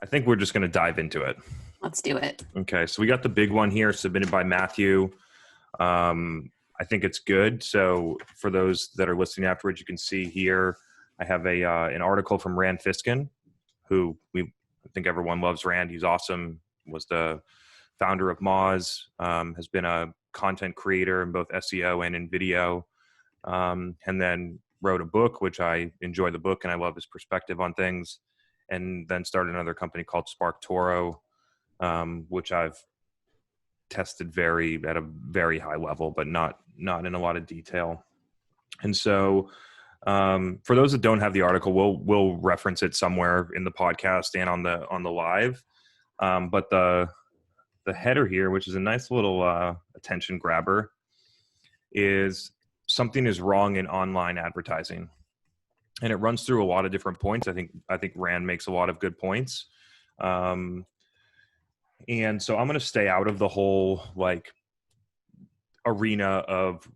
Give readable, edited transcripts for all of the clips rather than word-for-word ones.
I think we're just going to dive into it. Let's do it. Okay, so we got the big one here submitted by Matthew. I think it's good. So for those that are listening afterwards, you can see here, I have an article from Rand Fiskin, who I think everyone loves Rand. He's awesome. Was the founder of Moz, has been a content creator in both SEO and in video, and then wrote a book, which I enjoy the book and I love his perspective on things, and then started another company called Spark Toro, which I've tested at a very high level, but not in a lot of detail. And so for those that don't have the article, we'll reference it somewhere in the podcast and on the live. But the header here, which is a nice little attention grabber, is something is wrong in online advertising. And it runs through a lot of different points. I think Rand makes a lot of good points. And so I'm going to stay out of the whole arena of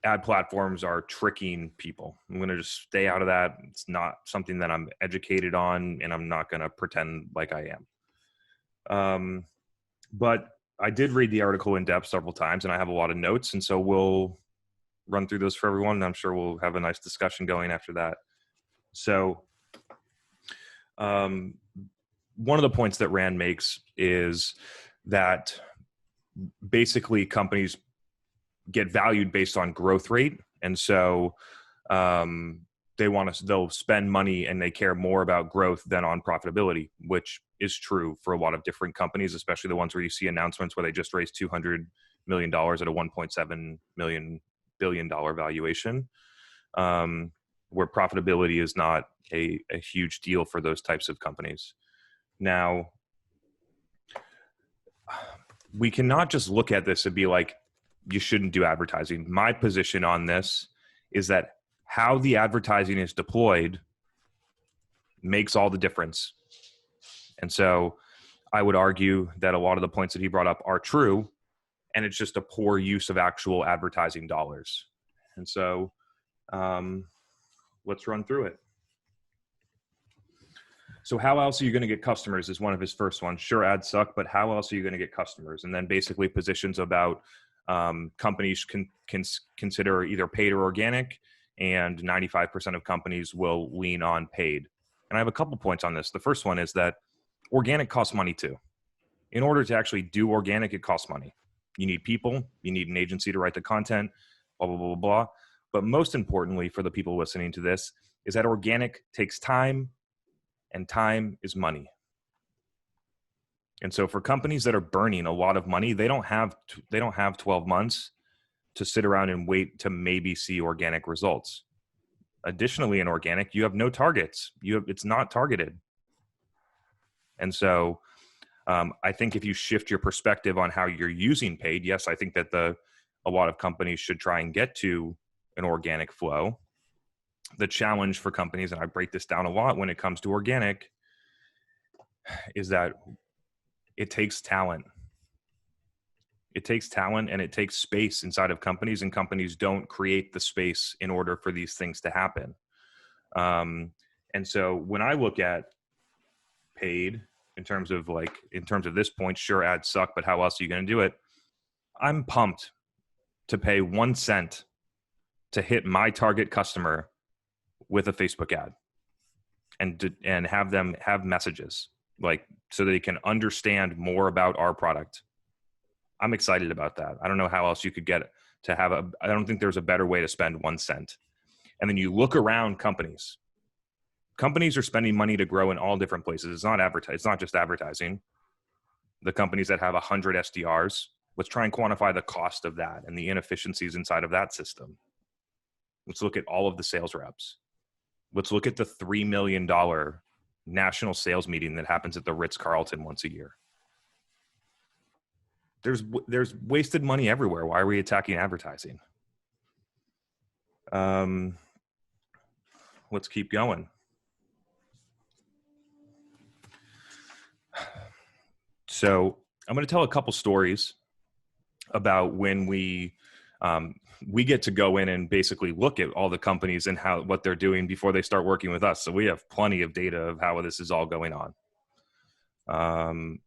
ad platforms are tricking people. I'm going to just stay out of that. It's not something that I'm educated on, and I'm not going to pretend like I am. But I did read the article in depth several times, and I have a lot of notes. And so we'll run through those for everyone. And I'm sure we'll have a nice discussion going after that. So one of the points that Rand makes is that basically companies get valued based on growth rate. And so they'll spend money and they care more about growth than on profitability, which is true for a lot of different companies, especially the ones where you see announcements where they just raised $200 million at a $1.7 billion valuation, where profitability is not a huge deal for those types of companies. Now, we cannot just look at this and be like, you shouldn't do advertising. My position on this is that how the advertising is deployed makes all the difference. And so I would argue that a lot of the points that he brought up are true, and it's just a poor use of actual advertising dollars. And so let's run through it. So how else are you going to get customers is one of his first ones. Sure, ads suck, but how else are you going to get customers? And then basically positions about companies can consider either paid or organic, and 95% of companies will lean on paid. And I have a couple points on this. The first one is that organic costs money too. In order to actually do organic, it costs money. You need people, you need an agency to write the content, blah, blah, blah, blah. But most importantly for the people listening to this is that organic takes time, and time is money. And so for companies that are burning a lot of money, they don't have 12 months to sit around and wait to maybe see organic results. Additionally, in organic, you have no targets. It's not targeted. And so I think if you shift your perspective on how you're using paid, yes, I think that a lot of companies should try and get to an organic flow. The challenge for companies, and I break this down a lot when it comes to organic, is that it takes talent. It takes talent and it takes space inside of companies, and companies don't create the space in order for these things to happen. And so when I look at paid in terms of this point, sure, ads suck, but how else are you going to do it? I'm pumped to pay 1 cent to hit my target customer with a Facebook ad and have them have messages so they can understand more about our product. I'm excited about that. I don't know how else you could get to have I don't think there's a better way to spend 1 cent. And then you look around companies. Companies are spending money to grow in all different places. It's not just advertising. The companies that have 100 SDRs, let's try and quantify the cost of that and the inefficiencies inside of that system. Let's look at all of the sales reps. Let's look at the $3 million national sales meeting that happens at the Ritz-Carlton once a year. There's wasted money everywhere. Why are we attacking advertising? Let's keep going. So I'm going to tell a couple stories about when we get to go in and basically look at all the companies and what they're doing before they start working with us. So we have plenty of data of how this is all going on. I'm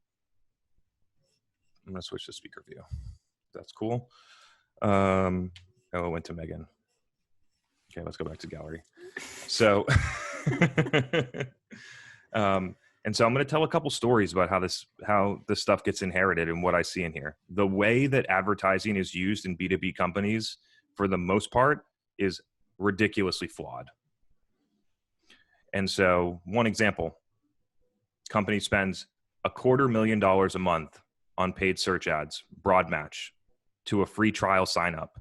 going to switch to speaker view. That's cool. Oh, it went to Megan. Okay, let's go back to gallery. So, and so I'm going to tell a couple stories about how this stuff gets inherited and what I see in here. The way that advertising is used in B2B companies, for the most part, is ridiculously flawed. And so, one example: company spends $250,000 a month on paid search ads, broad match, to a free trial sign up,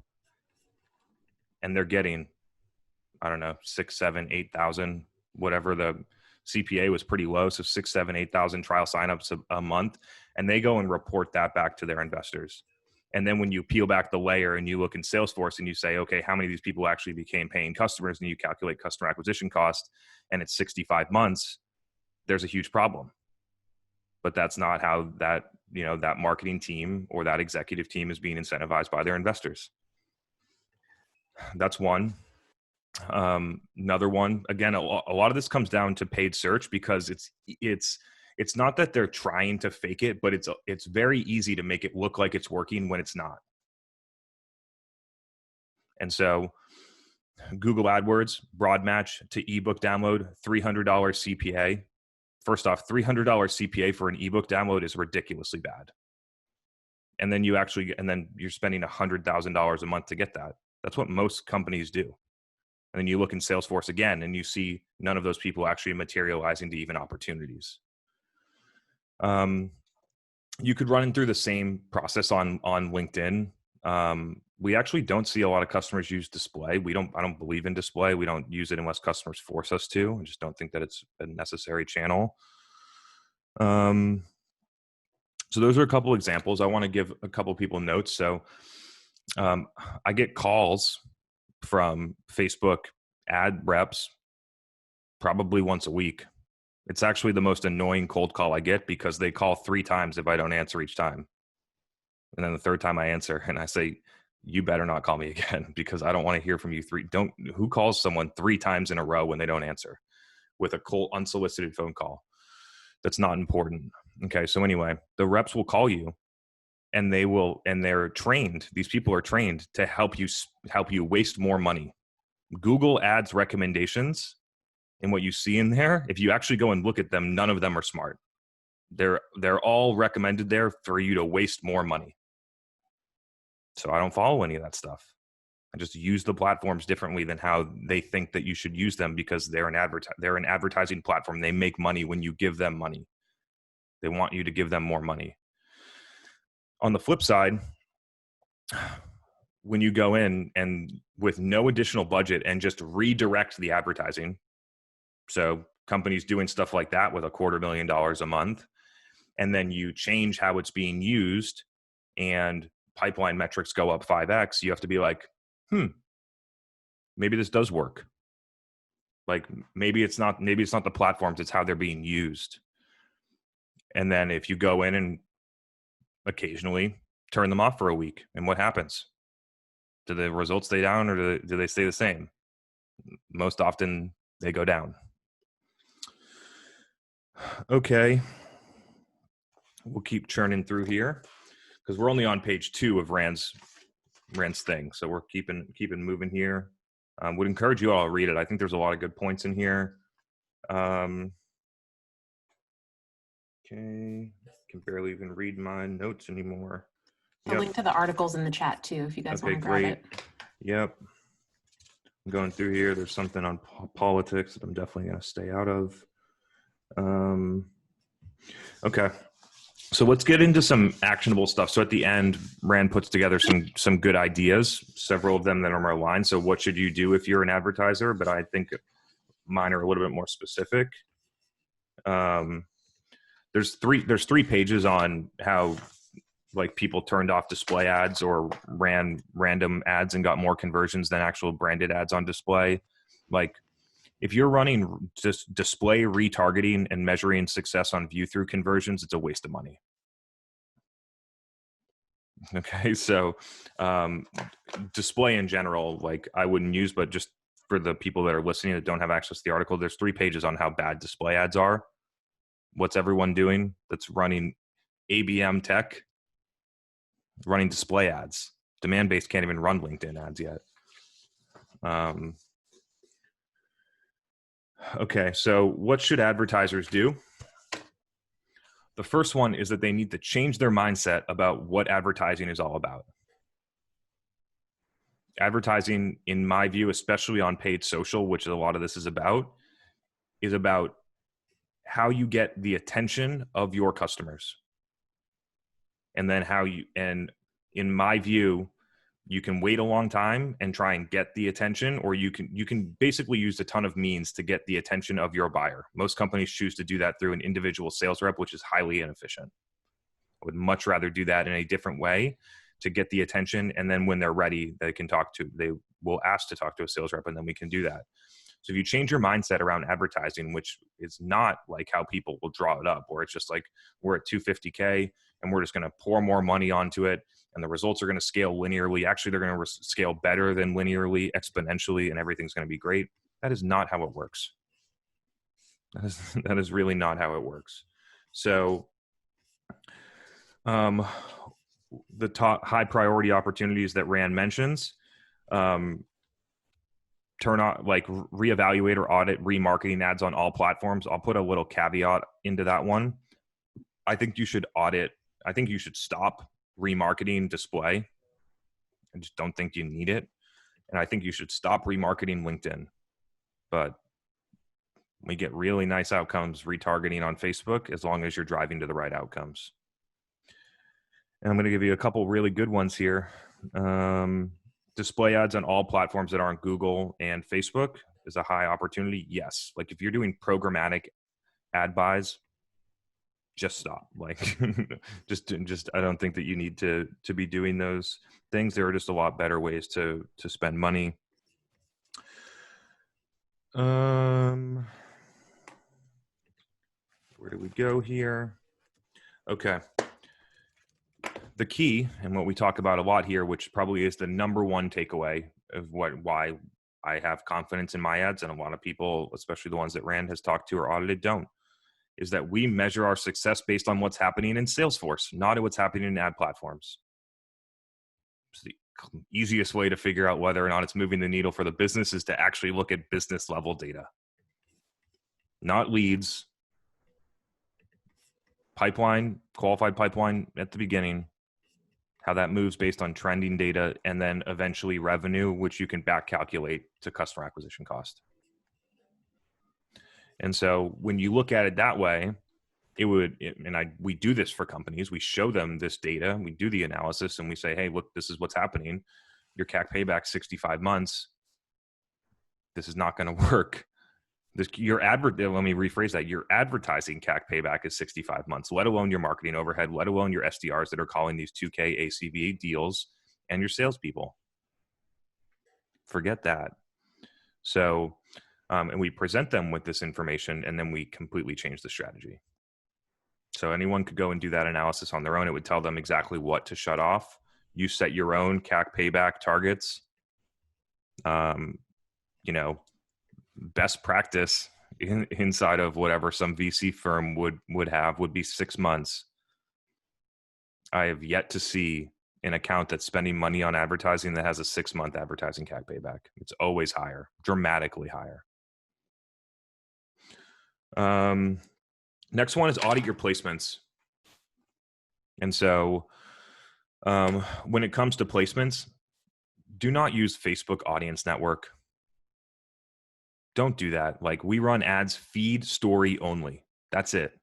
and they're getting, I don't know, 6, 7, 8,000, whatever. The CPA was pretty low, so 6, 7, 8,000 trial signups a month, and they go and report that back to their investors. And then when you peel back the layer and you look in Salesforce and you say, okay, how many of these people actually became paying customers, and you calculate customer acquisition cost, and it's 65 months, there's a huge problem. But that's not how that marketing team or that executive team is being incentivized by their investors. That's one. Another one, again, a lot of this comes down to paid search, because it's not that they're trying to fake it, but it's very easy to make it look like it's working when it's not. And so Google AdWords, broad match to ebook download, $300 CPA. First off, $300 CPA for an ebook download is ridiculously bad. And then you're spending $100,000 a month to get that. That's what most companies do. And then you look in Salesforce again, and you see none of those people actually materializing to even opportunities. You could run through the same process on LinkedIn. We actually don't see a lot of customers use display. I don't believe in display. We don't use it unless customers force us to. I just don't think that it's a necessary channel. So those are a couple examples. I want to give a couple people notes. So I get calls from Facebook ad reps probably once a week. It's actually the most annoying cold call I get, because they call 3 times if I don't answer each time. And then the third time I answer, and I say, you better not call me again, because I don't want to hear from you who calls someone 3 times in a row when they don't answer with a cold, unsolicited phone call? That's not important. Okay. So anyway, the reps will call you, and they're trained. These people are trained to help you waste more money. Google Ads recommendations, and what you see in there, if you actually go and look at them, none of them are smart. They're all recommended there for you to waste more money. So I don't follow any of that stuff. I just use the platforms differently than how they think that you should use them, because they're an advertising platform. They make money when you give them money. They want you to give them more money. On the flip side, when you go in and with no additional budget and just redirect the advertising, so companies doing stuff like that with $250,000 a month, and then you change how it's being used and pipeline metrics go up 5x, you have to be like, maybe this does work. Like maybe it's not the platforms, it's how they're being used. And then if you go in and occasionally turn them off for a week, and what happens? Do the results stay down, or do they stay the same? Most often they go down. Okay. We'll keep churning through here, because we're only on page 2 of Rand's thing. So we're keeping moving here. Would encourage you all to read it. I think there's a lot of good points in here. Okay. Can barely even read my notes anymore. I'll link to the articles in the chat too, if you guys want to grab it. Yep. I'm going through here. There's something on politics that I'm definitely going to stay out of. Okay. So let's get into some actionable stuff. So at the end, Rand puts together some good ideas, several of them that are more aligned. So what should you do if you're an advertiser? But I think mine are a little bit more specific. There's three pages on how like people turned off display ads or ran random ads and got more conversions than actual branded ads on display. Like if you're running just display retargeting and measuring success on view through conversions, it's a waste of money. Okay. So display in general, like I wouldn't use, but just for the people that are listening that don't have access to the article, there's 3 pages on how bad display ads are. what's everyone doing that's running ABM tech? Running display ads. Demand-based can't even run LinkedIn ads yet. Okay, so what should advertisers do? The first one is that they need to change their mindset about what advertising is all about. Advertising, in my view, especially on paid social, which a lot of this is about how you get the attention of your customers. And then and in my view, you can wait a long time and try and get the attention, or you can basically use a ton of means to get the attention of your buyer. Most companies choose to do that through an individual sales rep, which is highly inefficient. I would much rather do that in a different way to get the attention. And then when they're ready, they will ask to talk to a sales rep, and then we can do that. So if you change your mindset around advertising, which is not like how people will draw it up, where it's just like, we're at 250K and we're just going to pour more money onto it, and the results are going to scale linearly. Actually, they're going to scale better than linearly, exponentially, and everything's going to be great. That is not how it works. That is really not how it works. So the top high priority opportunities that Rand mentions, turn on, like, reevaluate or audit remarketing ads on all platforms. I'll put a little caveat into that one. I think you should stop remarketing display. I just don't think you need it. And I think you should stop remarketing LinkedIn. But we get really nice outcomes retargeting on Facebook as long as you're driving to the right outcomes. And I'm going to give you a couple really good ones here. Display ads on all platforms that aren't Google and Facebook is a high opportunity. Yes. Like if you're doing programmatic ad buys, just stop. Like just I don't think that you need to be doing those things. There are just a lot better ways to spend money. Where do we go here? Okay. The key, and what we talk about a lot here, which probably is the number one takeaway of why I have confidence in my ads, and a lot of people, especially the ones that Rand has talked to or audited, don't, is that we measure our success based on what's happening in Salesforce, not what's happening in ad platforms. It's the easiest way to figure out whether or not it's moving the needle for the business is to actually look at business level data, not leads, pipeline, qualified pipeline at the beginning, how that moves based on trending data, and then eventually revenue, which you can back calculate to customer acquisition cost. And so when you look at it that way, we do this for companies. We show them this data, we do the analysis, and we say, hey, look, this is what's happening. Your CAC payback 65 months. This is not going to work. Let me rephrase that. Your advertising CAC payback is 65 months, let alone your marketing overhead, let alone your SDRs that are calling these 2K ACV deals, and your salespeople. Forget that. So, and we present them with this information, and then we completely change the strategy. So anyone could go and do that analysis on their own. It would tell them exactly what to shut off. You set your own CAC payback targets. Best practice inside of whatever some VC firm would be 6 months. I have yet to see an account that's spending money on advertising that has a 6-month advertising CAC payback. It's always higher, dramatically higher. Next one is audit your placements. And so when it comes to placements, do not use Facebook Audience Network. Don't do that. Like, we run ads feed story only. That's it.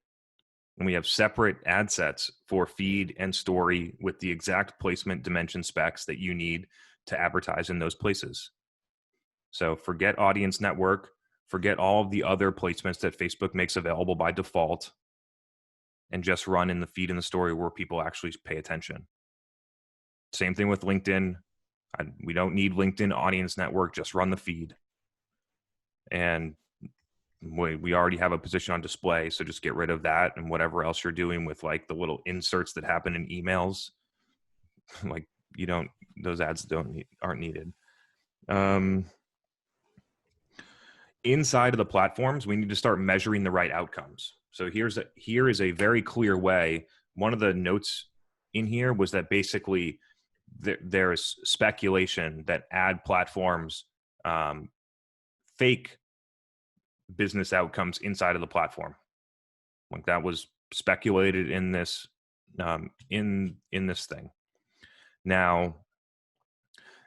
And we have separate ad sets for feed and story with the exact placement dimension specs that you need to advertise in those places. So forget Audience Network, forget all of the other placements that Facebook makes available by default, and just run in the feed and the story where people actually pay attention. Same thing with LinkedIn. We don't need LinkedIn Audience Network, just run the feed. And we already have a position on display, so just get rid of that, and whatever else you're doing with like the little inserts that happen in emails, like those ads aren't needed. Inside of the platforms, we need to start measuring the right outcomes. So here is a very clear way. One of the notes in here was that basically there's speculation that ad platforms fake business outcomes inside of the platform. Like that was speculated in this in this thing. Now,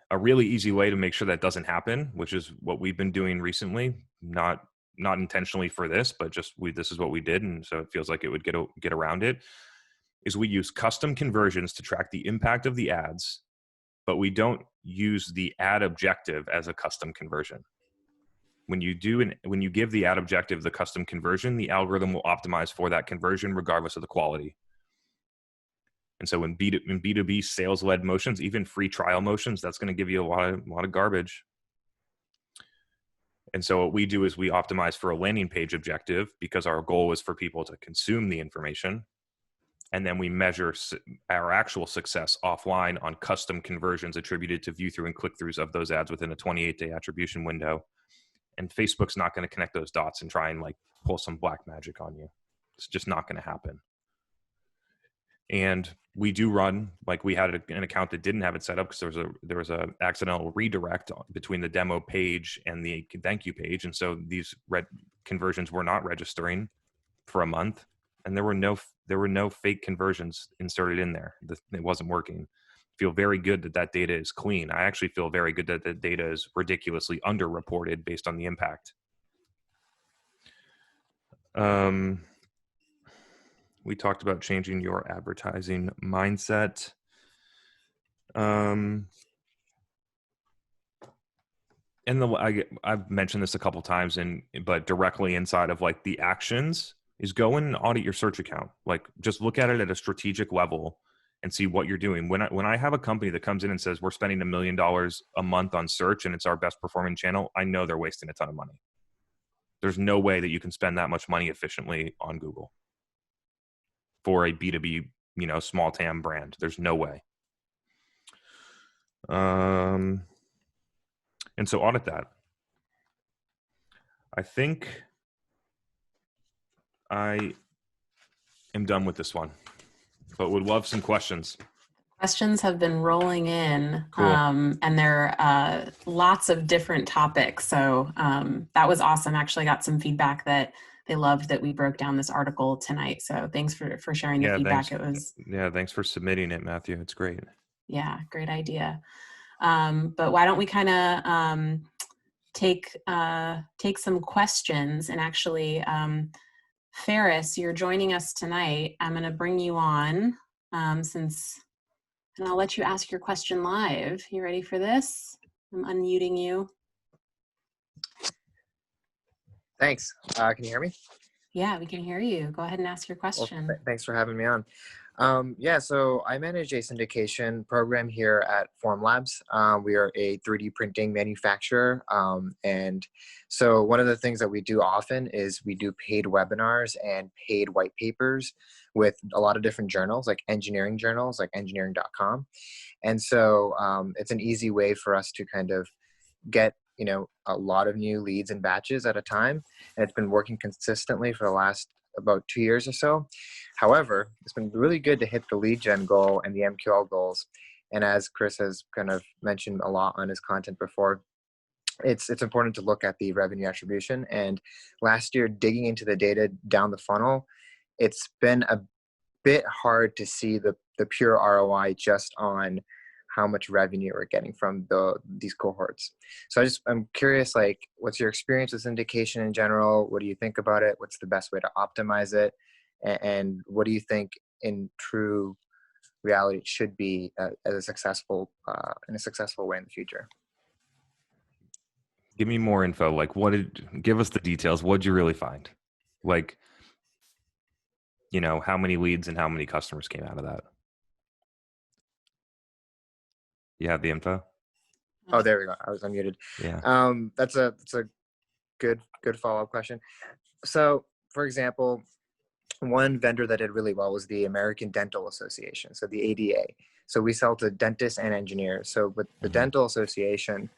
a really easy way to make sure that doesn't happen, which is what we've been doing recently, not intentionally for this, but just this is what we did, and so it feels like it would get around it, is we use custom conversions to track the impact of the ads, but we don't use the ad objective as a custom conversion. When you give the ad objective the custom conversion, the algorithm will optimize for that conversion regardless of the quality. And so in B2B sales-led motions, even free trial motions, that's going to give you a lot of garbage. And so what we do is we optimize for a landing page objective because our goal is for people to consume the information. And then we measure our actual success offline on custom conversions attributed to view-through and click-throughs of those ads within a 28-day attribution window. And Facebook's not going to connect those dots and try and like pull some black magic on you. It's just not going to happen. And we do run, like we had an account that didn't have it set up because there was a accidental redirect between the demo page and the thank you page. And so these conversions were not registering for a month, and there were no fake conversions inserted in there. It wasn't working. Feel very good that data is clean. I actually feel very good that the data is ridiculously underreported based on the impact. We talked about changing your advertising mindset. And I've mentioned this a couple times, but directly inside of like the actions is go and audit your search account. Like just look at it at a strategic level and see what you're doing. When I have a company that comes in and says we're spending $1 million a month on search and it's our best performing channel, I know they're wasting a ton of money. There's no way that you can spend that much money efficiently on Google for a B2B, small TAM brand. There's no way. And so audit that. I think I am done with this one, but would love some questions. Questions have been rolling in, Cool. and there are lots of different topics. So that was awesome. Actually got some feedback that they loved that we broke down this article tonight. So thanks for sharing the feedback. Thanks. Thanks for submitting it, Matthew. It's great. Yeah, great idea. But why don't we kind of take some questions, and actually, Ferris, you're joining us tonight. I'm going to bring you on and I'll let you ask your question live. You ready for this? I'm unmuting you. Thanks. Can you hear me? Yeah, we can hear you. Go ahead and ask your question. Well, thanks for having me on. So I manage a syndication program here at Formlabs. We are a 3D printing manufacturer. And so one of the things that we do often is we do paid webinars and paid white papers with a lot of different journals, like engineering journals, like engineering.com. And so it's an easy way for us to kind of get a lot of new leads and batches at a time. And it's been working consistently for the last about 2 years or so. However, it's been really good to hit the lead gen goal and the MQL goals. And as Chris has kind of mentioned a lot on his content before, it's important to look at the revenue attribution. And last year, digging into the data down the funnel, it's been a bit hard to see the pure ROI just on how much revenue we're getting from these cohorts. So I'm curious, like, what's your experience with syndication in general? What do you think about it? What's the best way to optimize it? And what do you think in true reality it should be in a successful way in the future? Give me more info. Like, give us the details. What'd you really find? Like, how many leads and how many customers came out of that? You have the info? Oh, there we go. I was unmuted. Yeah. That's a good follow-up question. So, for example, one vendor that did really well was the American Dental Association, so the ADA. So we sell to dentists and engineers. So with the Dental Association,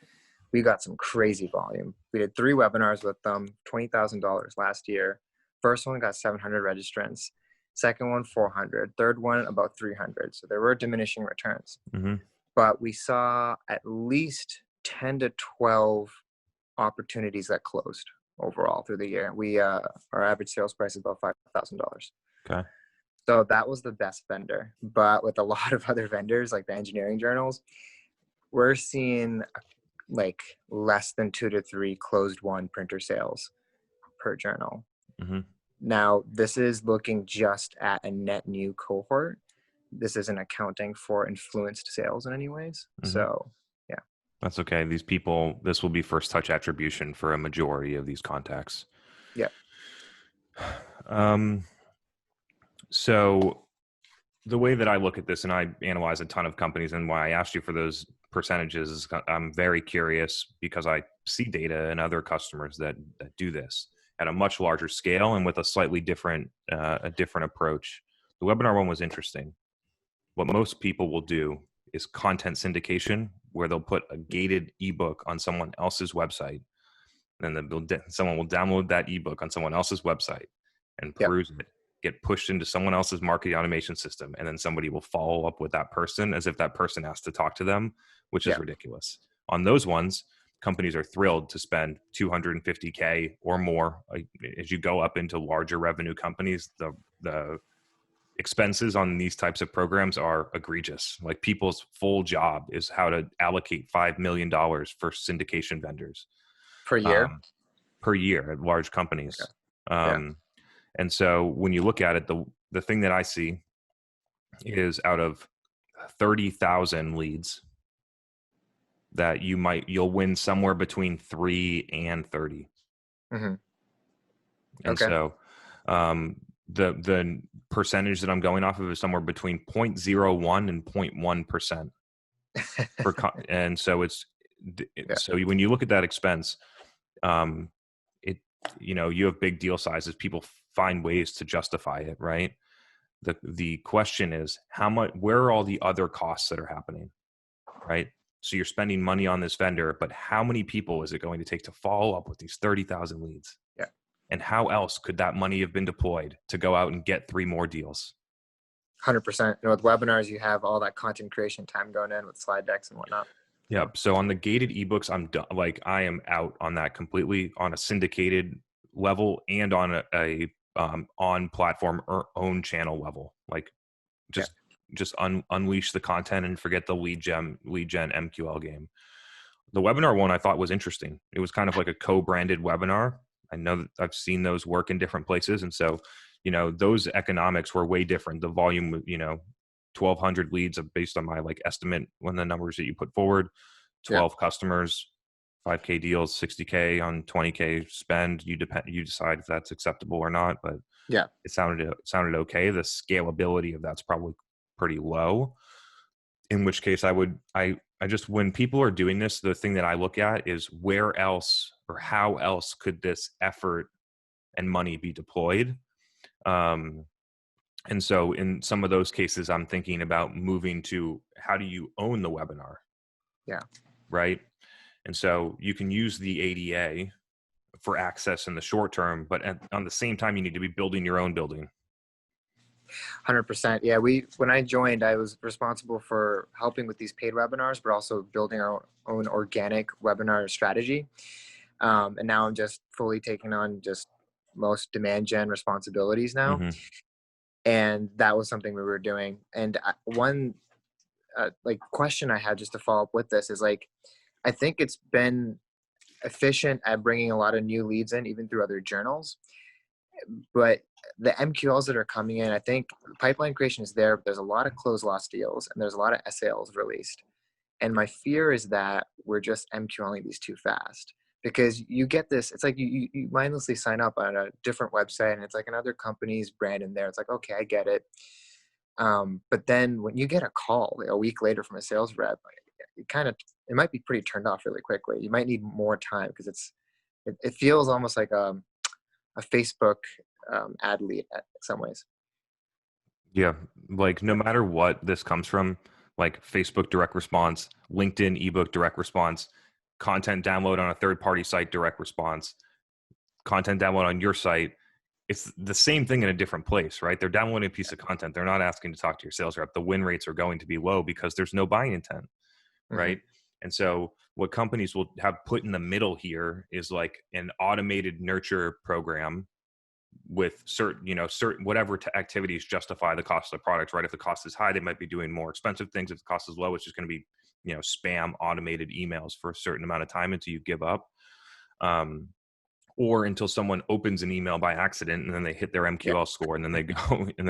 we got some crazy volume. We did 3 webinars with them, $20,000 last year. First one got 700 registrants. Second one, 400. Third one, about 300. So there were diminishing returns. Mm-hmm. But we saw at least 10 to 12 opportunities that closed overall through the year. Our average sales price is about $5,000. Okay. So that was the best vendor. But with a lot of other vendors, like the engineering journals, we're seeing like less than 2 to 3 closed won printer sales per journal. Mm-hmm. Now, this is looking just at a net new cohort. This isn't accounting for influenced sales in any ways. Mm-hmm. So, yeah. That's okay. These people, this will be first touch attribution for a majority of these contacts. Yeah. So the way that I look at this, and I analyze a ton of companies, and why I asked you for those percentages is I'm very curious because I see data and other customers that do this at a much larger scale and with a slightly different approach. The webinar one was interesting. What most people will do is content syndication, where they'll put a gated ebook on someone else's website, and then someone will download that ebook on someone else's website and peruse it, get pushed into someone else's marketing automation system, and then somebody will follow up with that person as if that person has to talk to them, which is ridiculous. On those ones, companies are thrilled to spend $250K or more. As you go up into larger revenue companies, the expenses on these types of programs are egregious. Like, people's full job is how to allocate $5 million for syndication vendors Per year? Per year at large companies. Okay. And so when you look at it, the thing that I see is out of 30,000 leads that you'll win somewhere between 3 and 30. Mm-hmm. And so the percentage that I'm going off of is somewhere between 0.01 and 0.1%. And so so when you look at that expense, you have big deal sizes. People find ways to justify it, right? The question is where are all the other costs that are happening, right? So you're spending money on this vendor, but how many people is it going to take to follow up with these 30,000 leads? Yeah. And how else could that money have been deployed to go out and get 3 more deals? 100%. With webinars, you have all that content creation time going in with slide decks and whatnot. Yep. So on the gated ebooks, I'm done. Like, I am out on that completely, on a syndicated level and on a on platform or own channel level. Like, just unleash the content and forget the lead gen MQL game. The webinar one I thought was interesting. It was kind of like a co-branded webinar. I know that I've seen those work in different places. And so, those economics were way different. The volume, 1,200 leads based on my estimate, when the numbers that you put forward, 12 customers, 5K deals, 60K on 20K spend. You decide if that's acceptable or not, but it sounded okay. The scalability of that's probably pretty low, in which case I just, when people are doing this, the thing that I look at is where else or how else could this effort and money be deployed? And so in some of those cases, I'm thinking about moving to, how do you own the webinar? Yeah. Right. And so you can use the ADA for access in the short term, but on the same time, you need to be building your own building. 100%. Yeah. When I joined, I was responsible for helping with these paid webinars, but also building our own organic webinar strategy. And now I'm just fully taking on just most demand gen responsibilities now. Mm-hmm. And that was something we were doing. And one question I had just to follow up with this is I think it's been efficient at bringing a lot of new leads in, even through other journals. But the MQLs that are coming in, I think pipeline creation is there, but there's a lot of closed loss deals and there's a lot of SALs released. And my fear is that we're just MQLing these too fast, because you get this, it's like you mindlessly sign up on a different website and it's like another company's brand in there. It's like, okay, I get it. But then when you get a call a week later from a sales rep, it might be pretty turned off really quickly. You might need more time, because it feels almost like a Facebook ad lead in some ways. Yeah. No matter what this comes from, Facebook direct response, LinkedIn ebook direct response, content download on a third party site direct response, content download on your site, it's the same thing in a different place, right? They're downloading a piece of content. They're not asking to talk to your sales rep. The win rates are going to be low because there's no buying intent, right? And so what companies will have put in the middle here is like an automated nurture program with certain whatever activities justify the cost of the product, right? If the cost is high, they might be doing more expensive things. If the cost is low, it's just going to be, spam automated emails for a certain amount of time until you give up. Or until someone opens an email by accident and then they hit their MQL score, and then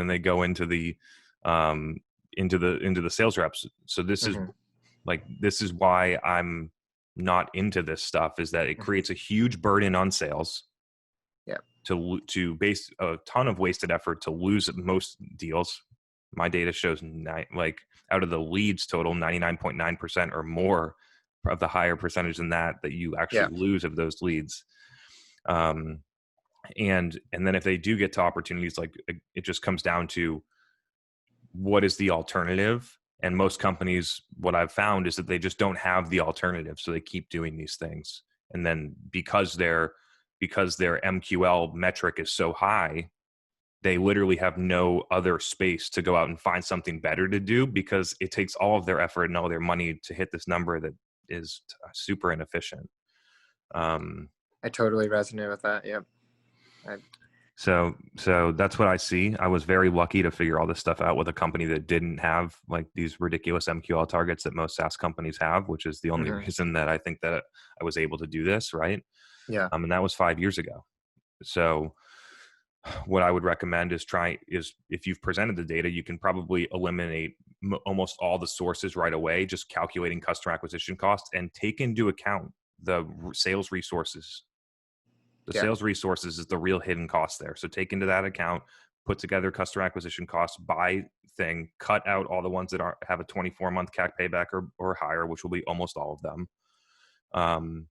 they go into the sales reps. So this is why I'm not into this stuff, is that it creates a huge burden on sales. To base a ton of wasted effort to lose most deals. My data shows out of the leads total, 99.9% or more of the higher percentage than that you actually lose of those leads. And then if they do get to opportunities, like, it just comes down to what is the alternative. And most companies, what I've found is that they just don't have the alternative. So they keep doing these things. And then because their MQL metric is so high, they literally have no other space to go out and find something better to do, because it takes all of their effort and all their money to hit this number that is super inefficient. I totally resonate with that. Yep. So that's what I see. I was very lucky to figure all this stuff out with a company that didn't have like these ridiculous MQL targets that most SaaS companies have, which is the only reason that I think that I was able to do this, right? Yeah. And that was 5 years ago. So what I would recommend is if you've presented the data, you can probably eliminate almost all the sources right away, just calculating customer acquisition costs, and take into account the sales resources. The sales resources is the real hidden cost there. So take into that account, put together customer acquisition costs by thing, cut out all the ones that have a 24-month CAC payback or higher, which will be almost all of them.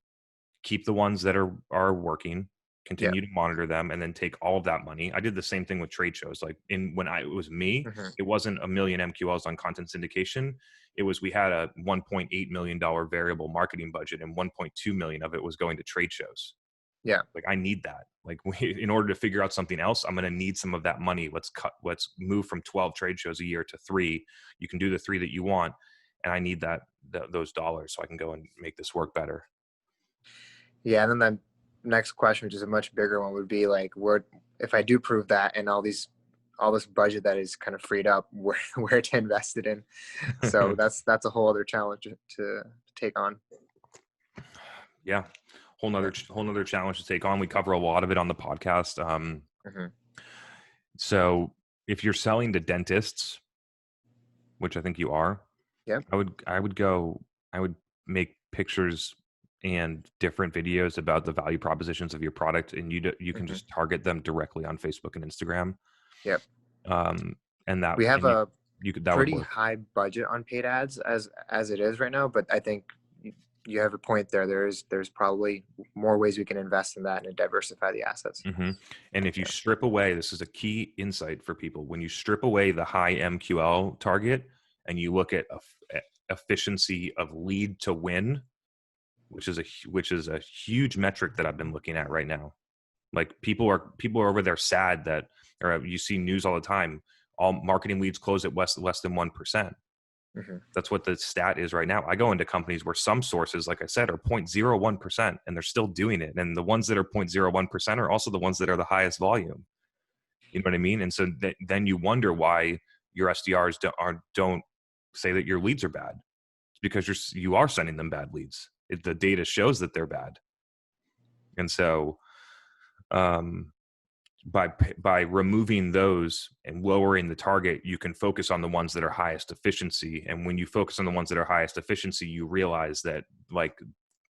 Keep the ones that are working, continue to monitor them, and then take all of that money. I did the same thing with trade shows. Like it was me, it wasn't a million MQLs on content syndication. It was, we had a $1.8 million variable marketing budget, and 1.2 million of it was going to trade shows. Yeah. Like, I need that. Like, in order to figure out something else, I'm going to need some of that money. Let's move from 12 trade shows a year to 3. You can do the 3 that you want. And I need those dollars so I can go and make this work better. Yeah. And then the next question, which is a much bigger one, would be like, if I do prove that, and all this budget that is kind of freed up, where to invest it in. So that's a whole other challenge to take on. Yeah. Whole nother challenge to take on. We cover a lot of it on the podcast. So if you're selling to dentists, which I think you are, I would make pictures and different videos about the value propositions of your product, and you can just target them directly on Facebook and Instagram. Yep. And that we have a pretty would high budget on paid ads as it is right now, but I think you have a point there. There's probably more ways we can invest in that and diversify the assets. And if you strip away, this is a key insight for people, when you strip away the high MQL target and you look at efficiency of lead to win, which is a huge metric that I've been looking at right now. Like, people are over there sad that, or you see news all the time, all marketing leads close at less than 1%. That's what the stat is right now. I go into companies where some sources, like I said, are 0.01%, and they're still doing it. And the ones that are 0.01% are also the ones that are the highest volume. You know what I mean? And so then you wonder why your SDRs don't say that your leads are bad. It's because you are sending them bad leads. The data shows that they're bad. And so by removing those and lowering the target, you can focus on the ones that are highest efficiency. And when you focus on the ones that are highest efficiency, you realize that, like,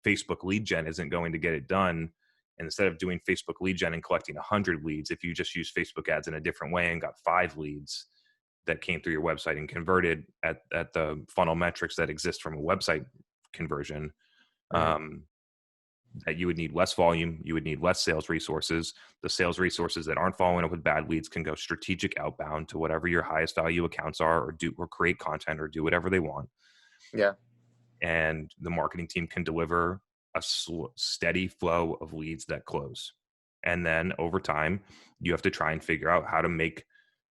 Facebook lead gen isn't going to get it done. And instead of doing Facebook lead gen and collecting 100 leads, if you just use Facebook ads in a different way and got 5 leads that came through your website and converted at the funnel metrics that exist from a website conversion, that you would need less volume, you would need less sales resources. The sales resources that aren't following up with bad leads can go strategic outbound to whatever your highest value accounts are, or create content, or do whatever they want. Yeah. And the marketing team can deliver a steady flow of leads that close. And then over time, you have to try and figure out how to make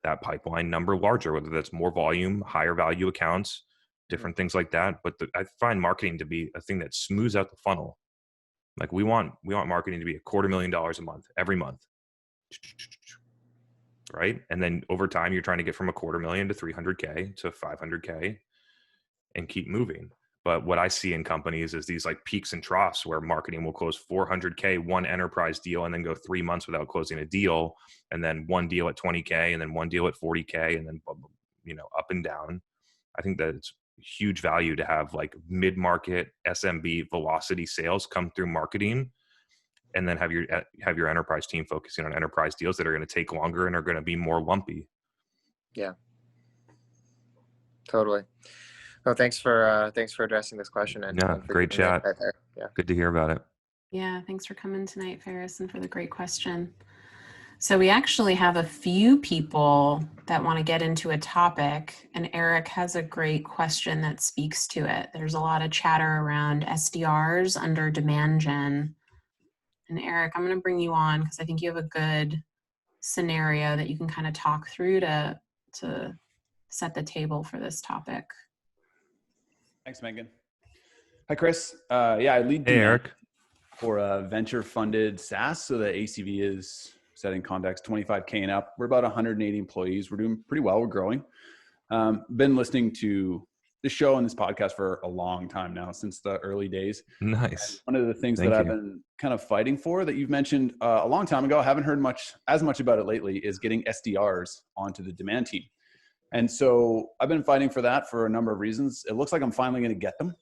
that pipeline number larger, whether that's more volume, higher value accounts, different things like that. But I find marketing to be a thing that smooths out the funnel. Like we want marketing to be $250,000 a month, every month. Right. And then over time, you're trying to get from $250,000 to 300K to 500K and keep moving. But what I see in companies is these like peaks and troughs where marketing will close 400K, one enterprise deal, and then go 3 months without closing a deal. And then one deal at 20K and then one deal at 40K and then, up and down. I think that it's huge value to have like mid-market SMB velocity sales come through marketing, and then have your enterprise team focusing on enterprise deals that are going to take longer and are going to be more lumpy. Yeah, totally. No, thanks for addressing this question. And for great chat. There. Yeah, good to hear about it. Yeah, thanks for coming tonight, Ferris, and for the great question. So we actually have a few people that want to get into a topic, and Eric has a great question that speaks to it. There's a lot of chatter around SDRs under demand gen. And Eric, I'm going to bring you on because I think you have a good scenario that you can kind of talk through to set the table for this topic. Thanks, Megan. Hi, Chris. I lead Eric. for a venture-funded SaaS. So the ACV is, setting context, 25K and up. We're about 180 employees. We're doing pretty well. We're growing. Been listening to the show and this podcast for a long time now, since the early days. Nice. And one of the things Thank that you. I've been kind of fighting for that you've mentioned a long time ago, I haven't heard as much about it lately, is getting SDRs onto the demand team. And so I've been fighting for that for a number of reasons. It looks like I'm finally going to get them,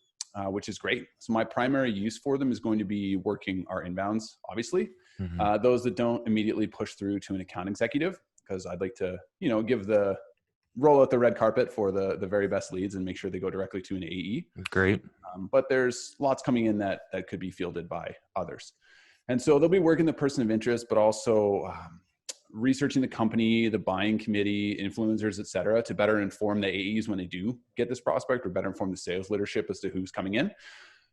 which is great. So my primary use for them is going to be working our inbounds, obviously. Mm-hmm. Those that don't immediately push through to an account executive, because I'd like to, roll out the red carpet for the very best leads and make sure they go directly to an AE. Great. But there's lots coming in that could be fielded by others. And so they'll be working the person of interest, but also researching the company, the buying committee, influencers, et cetera, to better inform the AEs when they do get this prospect, or better inform the sales leadership as to who's coming in.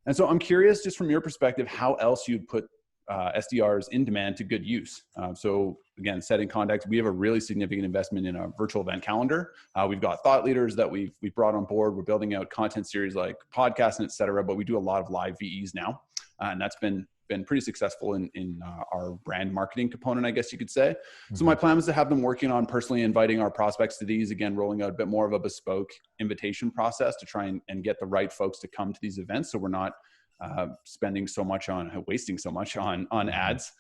And so I'm curious, just from your perspective, how else you'd put SDRs in demand to good use. So again, setting context, we have a really significant investment in a virtual event calendar. We've got thought leaders that we've brought on board. We're building out content series like podcasts and et cetera, but we do a lot of live VEs now. And that's been pretty successful in our brand marketing component, I guess you could say. Mm-hmm. So my plan was to have them working on personally inviting our prospects to these, again, rolling out a bit more of a bespoke invitation process to try and get the right folks to come to these events. So we're not wasting so much on ads.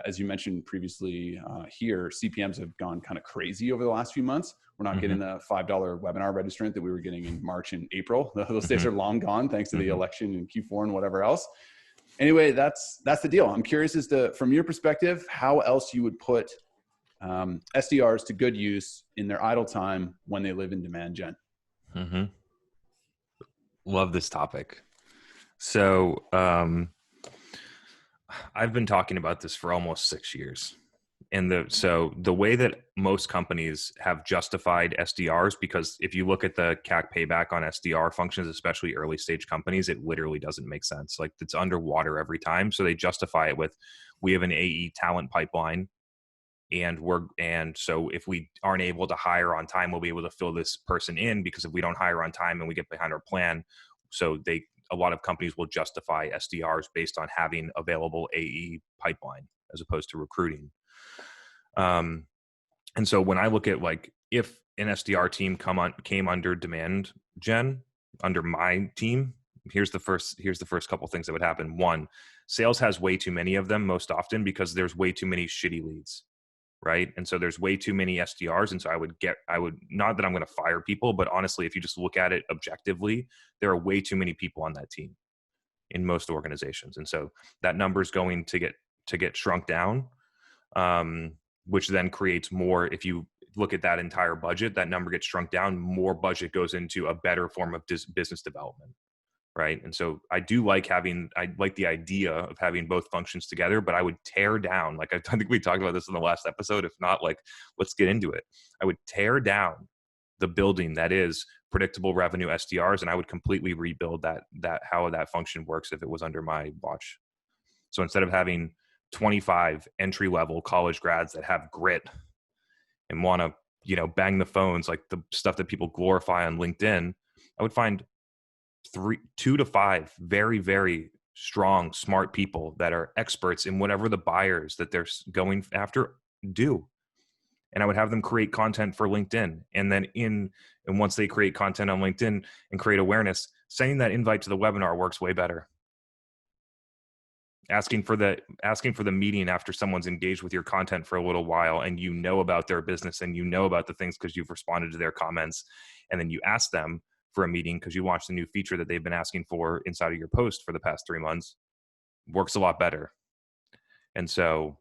As you mentioned previously here, CPMs have gone kind of crazy over the last few months. We're not getting the $5 webinar registrant that we were getting in March and April. Those days are long gone, thanks to the election in Q4 and whatever else. Anyway, that's the deal. I'm curious as to, from your perspective, how else you would put SDRs to good use in their idle time when they live in demand gen. Mm-hmm. Love this topic. So I've been talking about this for almost 6 years. And so the way that most companies have justified SDRs, because if you look at the CAC payback on SDR functions, especially early stage companies, it literally doesn't make sense. Like it's underwater every time. So they justify it with, we have an AE talent pipeline. And so if we aren't able to hire on time, we'll be able to fill this person in, because if we don't hire on time and we get behind our plan, so a lot of companies will justify SDRs based on having available AE pipeline as opposed to recruiting. And so when I look at like, if an SDR team came under demand gen, under my team, here's the first couple things that would happen. One, sales has way too many of them most often because there's way too many shitty leads. Right. And so there's way too many SDRs. And so I would not that I'm going to fire people, but honestly, if you just look at it objectively, there are way too many people on that team in most organizations. And so that number is going to get shrunk down, which then creates more. If you look at that entire budget, that number gets shrunk down, more budget goes into a better form of business development. Right. And so I like the idea of having both functions together, but I would tear down, like I think we talked about this in the last episode. If not, like, let's get into it. I would tear down the building that is predictable revenue SDRs, and I would completely rebuild that how that function works if it was under my watch. So instead of having 25 entry level college grads that have grit and want to, you know, bang the phones, like the stuff that people glorify on LinkedIn, I would find 2 to 5 very, very strong, smart people that are experts in whatever the buyers that they're going after do. And I would have them create content for LinkedIn. And then and once they create content on LinkedIn and create awareness, sending that invite to the webinar works way better. Asking for the meeting after someone's engaged with your content for a little while and you know about their business and you know about the things because you've responded to their comments, and then you ask them for a meeting because you launched a new feature that they've been asking for inside of your post for the past 3 months, works a lot better. And so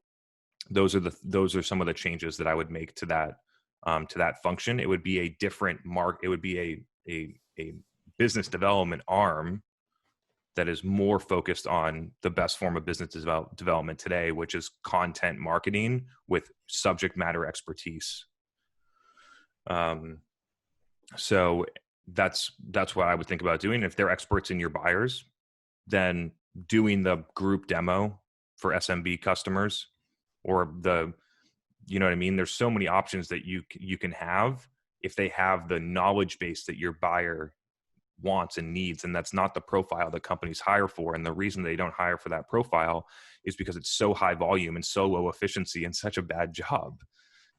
those are some of the changes that I would make to that function. It would be a different it would be a business development arm that is more focused on the best form of business development today, which is content marketing with subject matter expertise. So that's what I would think about doing. If they're experts in your buyers, then doing the group demo for SMB customers, or you know what I mean? There's so many options that you can have if they have the knowledge base that your buyer wants and needs. And that's not the profile that companies hire for. And the reason they don't hire for that profile is because it's so high volume and so low efficiency and such a bad job.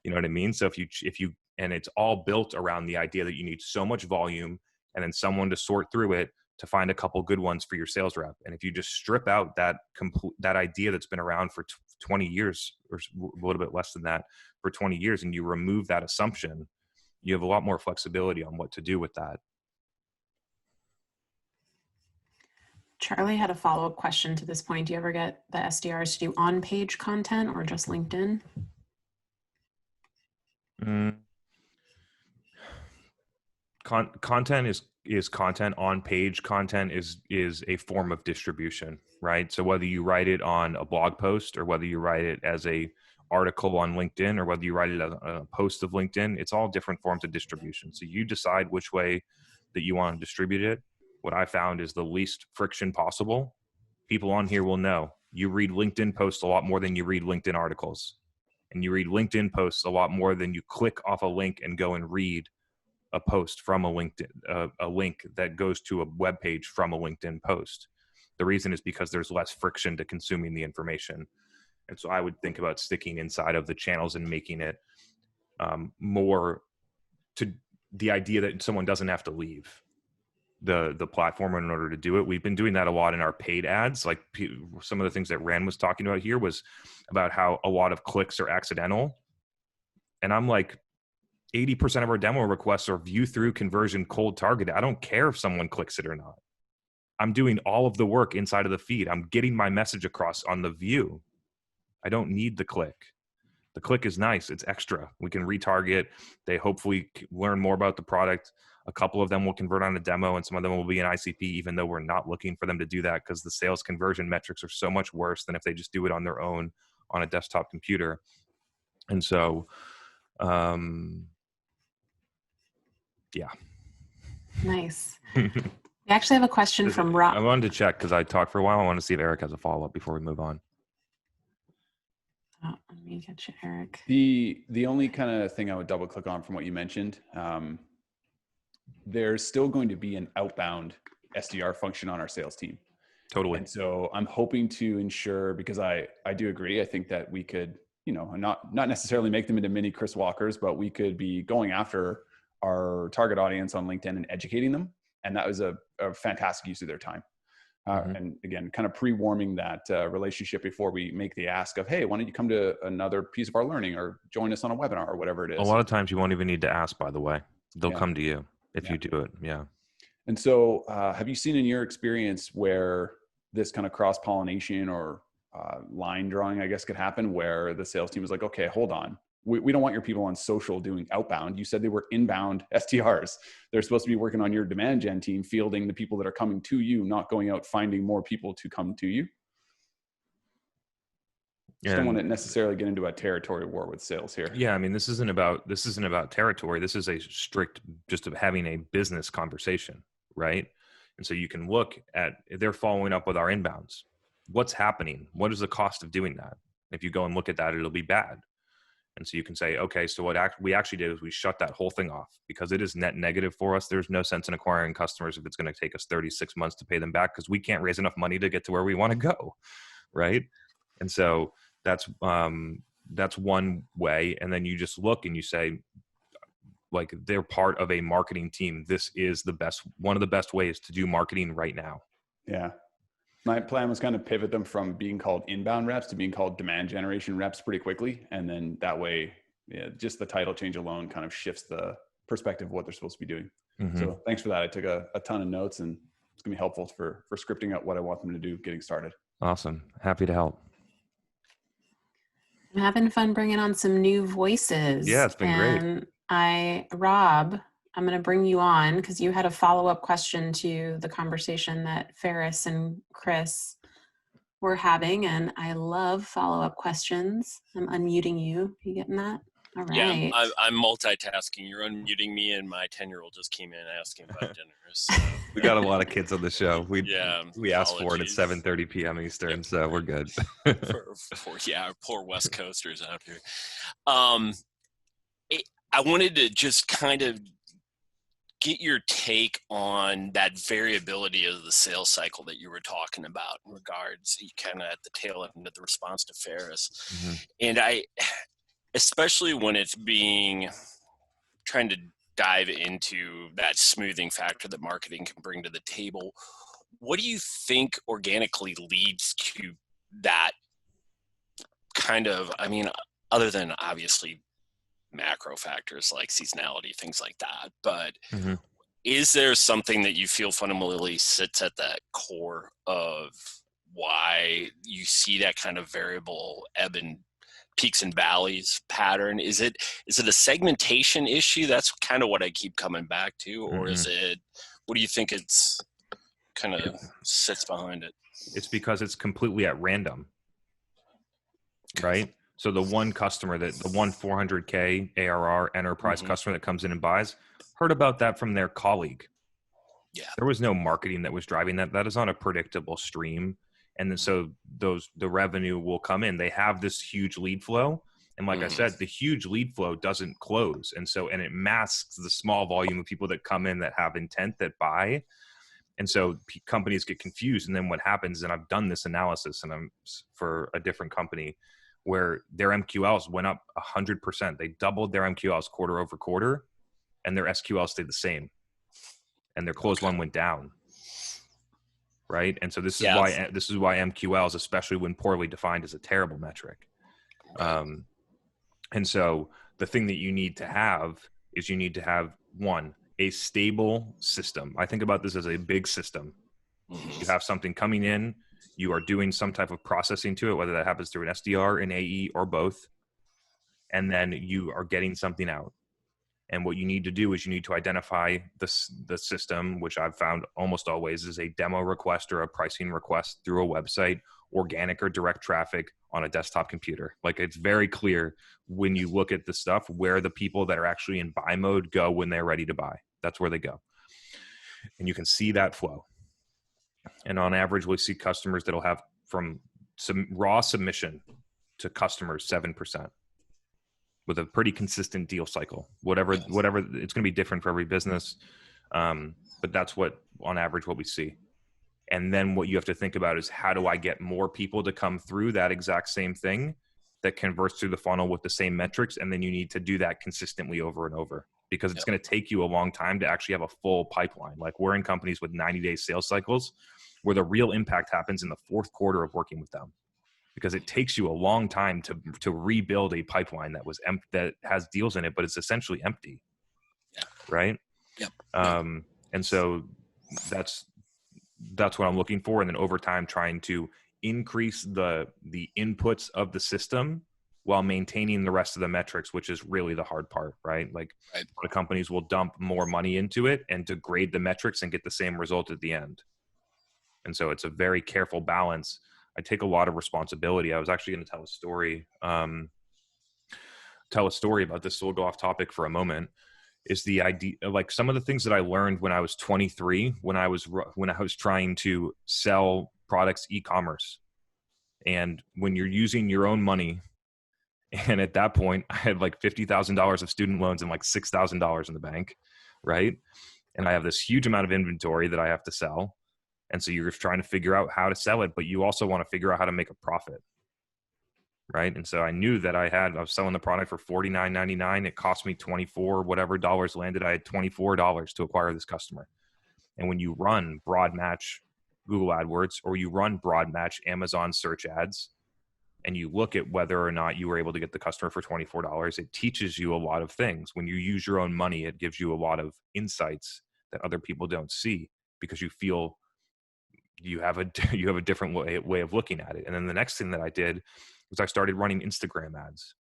You know what I mean? So if you and it's all built around the idea that you need so much volume and then someone to sort through it to find a couple good ones for your sales rep. And if you just strip out that idea that's been around for 20 years or a little bit less than that for 20 years, and you remove that assumption, you have a lot more flexibility on what to do with that. Charlie had a follow-up question to this point. Do you ever get the SDRs to do on-page content or just LinkedIn? Content is content. On-page content is a form of distribution, right? So whether you write it on a blog post or whether you write it as a article on LinkedIn or whether you write it as a post of LinkedIn, it's all different forms of distribution. So you decide which way that you want to distribute it. What I found is the least friction possible. People on here will know you read LinkedIn posts a lot more than you read LinkedIn articles. And you read LinkedIn posts a lot more than you click off a link and go and read a post from a LinkedIn, a link that goes to a web page from a LinkedIn post. The reason is because there's less friction to consuming the information. And so I would think about sticking inside of the channels and making it more to the idea that someone doesn't have to leave the platform in order to do it. We've been doing that a lot in our paid ads. Like some of the things that Rand was talking about here was about how a lot of clicks are accidental. And I'm like, 80% of our demo requests are view through, conversion, cold targeted. I don't care if someone clicks it or not. I'm doing all of the work inside of the feed. I'm getting my message across on the view. I don't need the click. The click is nice. It's extra. We can retarget. They hopefully learn more about the product. A couple of them will convert on a demo and some of them will be an ICP, even though we're not looking for them to do that because the sales conversion metrics are so much worse than if they just do it on their own on a desktop computer. And so, yeah. Nice. We actually have a question from Rob. I wanted to check because I talked for a while. I want to see if Eric has a follow-up before we move on. Oh, let me get you, Eric. The only kind of thing I would double click on from what you mentioned, there's still going to be an outbound SDR function on our sales team. Totally. And so I'm hoping to ensure, because I do agree, I think that we could, you know, not necessarily make them into mini Chris Walkers, but we could be going after our target audience on LinkedIn and educating them. And that was a fantastic use of their time. And again, kind of pre-warming that relationship before we make the ask of, hey, why don't you come to another piece of our learning or join us on a webinar or whatever it is. A lot of times you won't even need to ask, by the way. They'll come to you if you do it. Yeah. And so have you seen in your experience where this kind of cross-pollination or line drawing, I guess, could happen where the sales team is like, okay, hold on. We don't want your people on social doing outbound. You said they were inbound SDRs. They're supposed to be working on your demand gen team, fielding the people that are coming to you, not going out finding more people to come to you. Just don't want to necessarily get into a territory war with sales here. Yeah, I mean, this isn't about territory. This is a strict just of having a business conversation, right? And so you can look at, they're following up with our inbounds. what's happening? What is the cost of doing that? If you go and look at that, it'll be bad. And so you can say, okay, so what we actually did is we shut that whole thing off because it is net negative for us. There's no sense in acquiring customers if it's going to take us 36 months to pay them back because we can't raise enough money to get to where we want to go, right? And so that's one way. And then you just look and you say, like, they're part of a marketing team. This is one of the best ways to do marketing right now. Yeah. My plan was kind of pivot them from being called inbound reps to being called demand generation reps pretty quickly. And then that way, just the title change alone kind of shifts the perspective of what they're supposed to be doing. Mm-hmm. So thanks for that. I took a ton of notes, and it's gonna be helpful for scripting out what I want them to do getting started. Awesome. Happy to help. I'm having fun bringing on some new voices. Yeah, it's been great. Rob, I'm going to bring you on because you had a follow-up question to the conversation that Ferris and Chris were having, and I love follow-up questions. I'm unmuting you. You getting that? All right. Yeah, I'm multitasking. You're unmuting me, and my 10-year-old just came in asking about dinner. So. We got a lot of kids on the show. We asked for it at 7:30 p.m. Eastern, yep. So we're good. Poor West Coasters out here. I wanted to just kind of get your take on that variability of the sales cycle that you were talking about in regards, kind of at the tail end of the response to Ferris. Mm-hmm. And especially when it's trying to dive into that smoothing factor that marketing can bring to the table, what do you think organically leads to that kind of, other than obviously macro factors like seasonality, things like that, but mm-hmm. Is there something that you feel fundamentally sits at that core of why you see that kind of variable ebb and peaks and valleys pattern? Is it a segmentation issue? That's kind of what I keep coming back to, or mm-hmm. is it, what do you think it's kind of sits behind it? It's because it's completely at random, right? So the one customer the 400K ARR enterprise mm-hmm. customer that comes in and buys, heard about that from their colleague. Yeah. There was no marketing that was driving that. That is on a predictable stream. And then so the revenue will come in. They have this huge lead flow. And like I said, the huge lead flow doesn't close. And it masks the small volume of people that come in that have intent that buy. And so companies get confused. And then what happens, and I've done this analysis and I'm for a different company, where their MQLs went up 100%. They doubled their MQLs quarter over quarter, and their SQL stayed the same, and their close one went down. Right, and so this is why MQLs, especially when poorly defined, is a terrible metric. And so the thing that you need to have is one, a stable system. I think about this as a big system. You have something coming in. You are doing some type of processing to it, whether that happens through an SDR, an AE, or both. And then you are getting something out. And what you need to do is you need to identify the system, which I've found almost always is a demo request or a pricing request through a website, organic or direct traffic on a desktop computer. Like, it's very clear when you look at the stuff where the people that are actually in buy mode go when they're ready to buy. That's where they go. And you can see that flow. And on average, we'll see customers that'll have from some raw submission to customers 7%, with a pretty consistent deal cycle. Whatever, it's going to be different for every business, but that's on average what we see. And then what you have to think about is, how do I get more people to come through that exact same thing that converts through the funnel with the same metrics? And then you need to do that consistently over and over, because it's going to take you a long time to actually have a full pipeline. Like, we're in companies with 90-day sales cycles where the real impact happens in the fourth quarter of working with them, because it takes you a long time to rebuild a pipeline that was that has deals in it, but it's essentially empty. Yeah. Right. Yep. And so that's what I'm looking for. And then over time, trying to increase the inputs of the system while maintaining the rest of the metrics, which is really the hard part, right? Like, the companies will dump more money into it and degrade the metrics and get the same result at the end. And so it's a very careful balance. I take a lot of responsibility. I was actually going to tell a story about this. So we'll go off topic for a moment. Is the idea, like, some of the things that I learned when I was 23, when I was trying to sell products e-commerce. And when you're using your own money, and at that point, I had like $50,000 of student loans and like $6,000 in the bank, right? And I have this huge amount of inventory that I have to sell. And so you're trying to figure out how to sell it, but you also want to figure out how to make a profit, right? And so I knew that I was selling the product for $49.99. It cost me 24 whatever dollars landed. I had $24 to acquire this customer. And when you run broad match Google AdWords, or you run broad match Amazon search ads, and you look at whether or not you were able to get the customer for $24, it teaches you a lot of things. When you use your own money, it gives you a lot of insights that other people don't see, because you feel you have a different way of looking at it. And then the next thing that I did was I started running Instagram ads.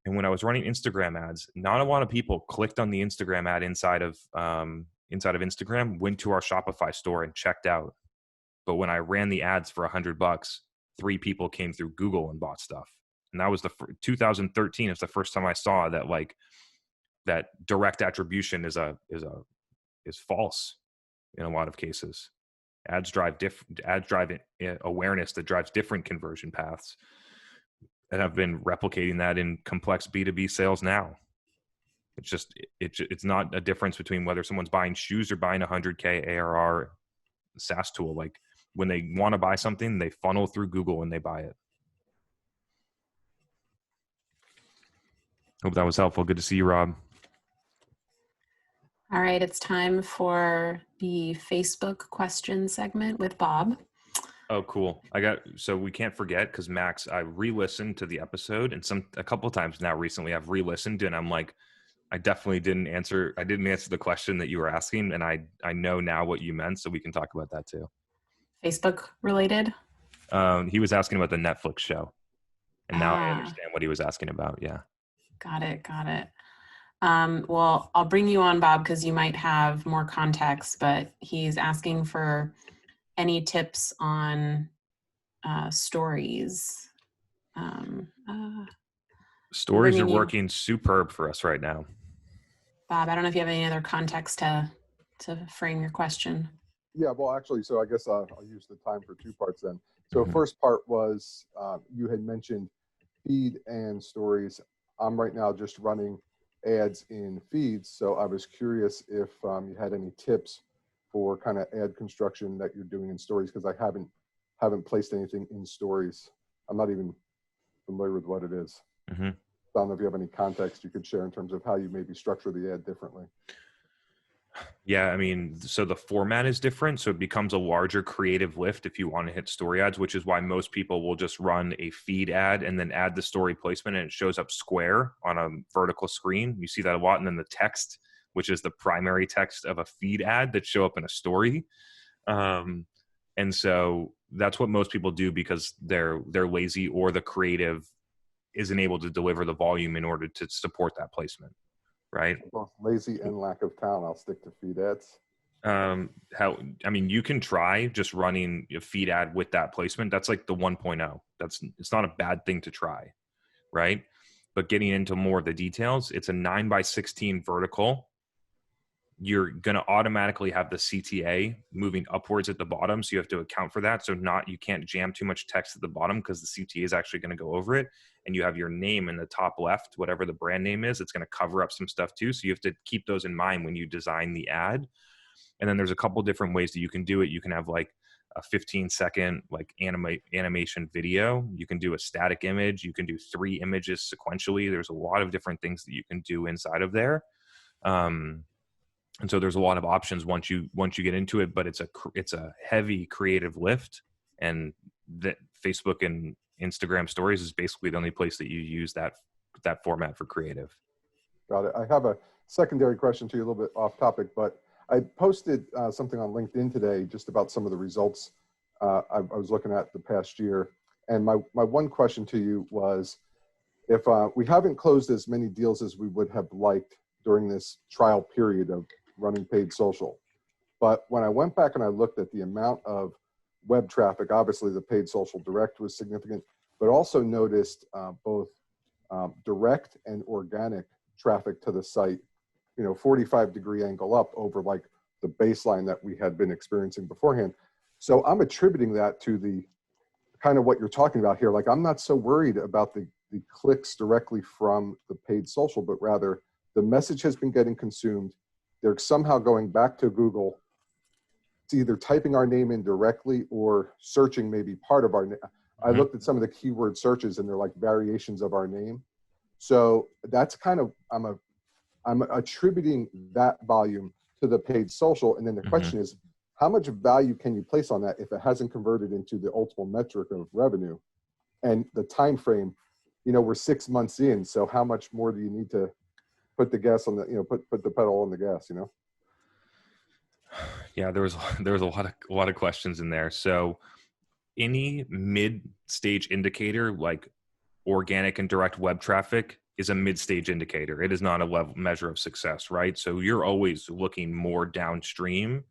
And when I was running Instagram ads, not a lot of people clicked on the Instagram ad inside of Instagram, went to our Shopify store and checked out. But when I ran the ads for $100, 3 people came through Google and bought stuff. And that was 2013 is the first time I saw that, like, that direct attribution is false in a lot of cases. Ads drive awareness that drives different conversion paths. And I've been replicating that in complex B2B sales now. It's not a difference between whether someone's buying shoes or buying a 100K ARR SaaS tool. Like, when they want to buy something, they funnel through Google and they buy it. Hope that was helpful. Good to see you, Rob. All right, it's time for the Facebook question segment with Bob. Oh, cool. So we can't forget, because Max, I re-listened to the episode, and a couple of times now recently I've re-listened, and I'm like, I didn't answer the question that you were asking, and I know now what you meant, so we can talk about that too. Facebook related? He was asking about the Netflix show, and now I understand what he was asking about. Yeah. Got it. Well, I'll bring you on, Bob, because you might have more context, but he's asking for any tips on stories. Stories are working superb for us right now. Bob, I don't know if you have any other context to frame your question. Yeah, well, actually, so I guess I'll use the time for 2 parts then. So first part was you had mentioned feed and stories. I'm right now just running ads in feeds, so I was curious if you had any tips for kind of ad construction that you're doing in stories, because I haven't placed anything in stories. I'm not even familiar with what it is. Mm-hmm. I don't know if you have any context you could share in terms of how you maybe structure the ad differently. Yeah, I mean, so the format is different. So it becomes a larger creative lift if you want to hit story ads, which is why most people will just run a feed ad and then add the story placement, and it shows up square on a vertical screen. You see that a lot. And then the text, which is the primary text of a feed ad, that show up in a story. And so that's what most people do, because they're lazy, or the creative isn't able to deliver the volume in order to support that placement. Right. Both lazy and lack of talent. I'll stick to feed ads. You can try just running a feed ad with that placement. That's like the 1.0. It's not a bad thing to try. Right. But getting into more of the details, it's a 9:16 vertical. You're going to automatically have the CTA moving upwards at the bottom. So you have to account for that. So you can't jam too much text at the bottom, because the CTA is actually going to go over it. And you have your name in the top left, whatever the brand name is, it's going to cover up some stuff too. So you have to keep those in mind when you design the ad. And then there's a couple different ways that you can do it. You can have like a 15-second like animation video. You can do a static image. You can do 3 images sequentially. There's a lot of different things that you can do inside of there. And so there's a lot of options once you get into it, but it's a heavy creative lift, and that Facebook and Instagram stories is basically the only place that you use that format for creative. Got it. I have a secondary question to you, a little bit off topic, but I posted something on LinkedIn today just about some of the results I was looking at the past year. And my one question to you was, if we haven't closed as many deals as we would have liked during this trial period of running paid social, but when I went back and I looked at the amount of web traffic, obviously the paid social direct was significant, but also noticed both direct and organic traffic to the site, 45-degree angle up over like the baseline that we had been experiencing beforehand. So I'm attributing that to the kind of what you're talking about here. Like, I'm not so worried about the clicks directly from the paid social, but rather the message has been getting consumed. They're somehow going back to Google. It's either typing our name in directly or searching maybe part of our name. I looked at some of the keyword searches and they're like variations of our name. So that's kind of, I'm attributing that volume to the paid social. And then the question is, how much value can you place on that if it hasn't converted into the ultimate metric of revenue? And the time frame, you know, we're 6 months in. So how much more do you need to put the gas on the, you know, put the pedal on the gas, you know? Yeah, there was a lot of questions in there. So any mid-stage indicator like organic and direct web traffic is a mid-stage indicator. It is not a level measure of success, right? So you're always looking more downstream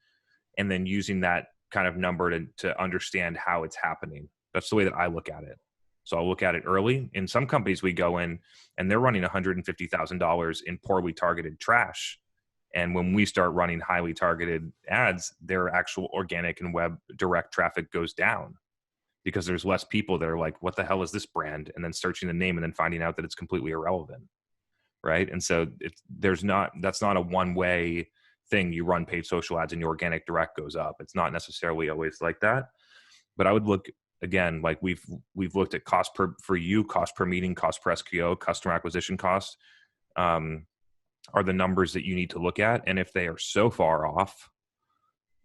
and then using that kind of number to understand how it's happening. That's the way that I look at it. So I'll look at it early. In some companies, we go in and they're running $150,000 in poorly targeted trash. And when we start running highly targeted ads, their actual organic and web direct traffic goes down because there's less people that are like, what the hell is this brand? And then searching the name and then finding out that it's completely irrelevant, right? And so that's not a one-way thing. You run paid social ads and your organic direct goes up. It's not necessarily always like that. But I would look, again, like we've looked at cost per meeting, cost per SQO, customer acquisition cost, are the numbers that you need to look at. And if they are so far off,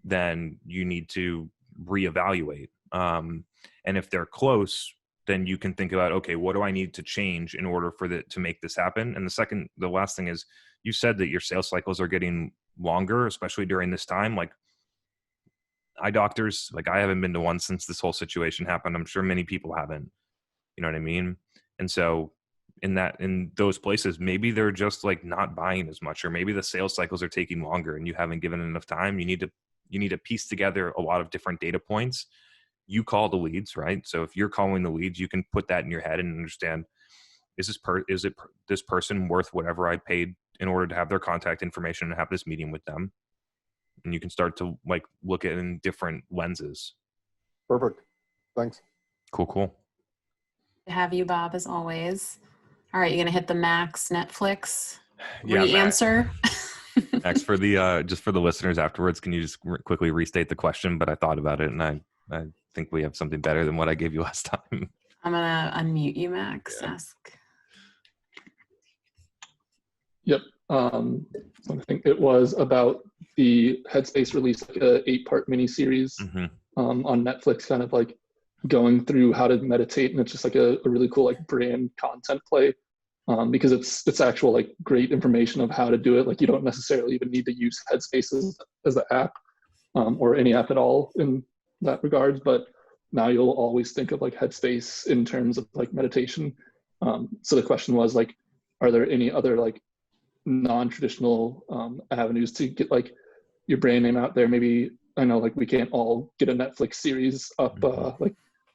then you need to reevaluate. And if they're close, then you can think about, okay, what do I need to change in order to make this happen? And the last thing is, you said that your sales cycles are getting longer, especially during this time. Like eye doctors, like I haven't been to one since this whole situation happened. I'm sure many people haven't, you know what I mean? And so in those places, maybe they're just like not buying as much, or maybe the sales cycles are taking longer and you haven't given enough time. You need to piece together a lot of different data points. You call the leads, right? So if you're calling the leads, you can put that in your head and understand, is this person worth whatever I paid in order to have their contact information and have this meeting with them? And you can start to like look at it in different lenses. Perfect. Thanks. Cool. To have you, Bob, as always. All right, you're gonna hit the Max Netflix Yeah, answer. Max, for the just for the listeners afterwards, can you just quickly restate the question? But I thought about it, and I think we have something better than what I gave you last time. I'm gonna unmute you, Max. Yeah. Ask. Yep. So I think it was about the Headspace release, like a 8-part miniseries on Netflix, kind of like going through how to meditate, and it's just like a really cool like brand content play, because it's actual like great information of how to do it. Like you don't necessarily even need to use Headspace as the app, or any app at all in that regards, but now you'll always think of like Headspace in terms of like meditation. So the question was like, are there any other like non-traditional avenues to get like your brand name out there? Maybe, I know like we can't all get a Netflix series up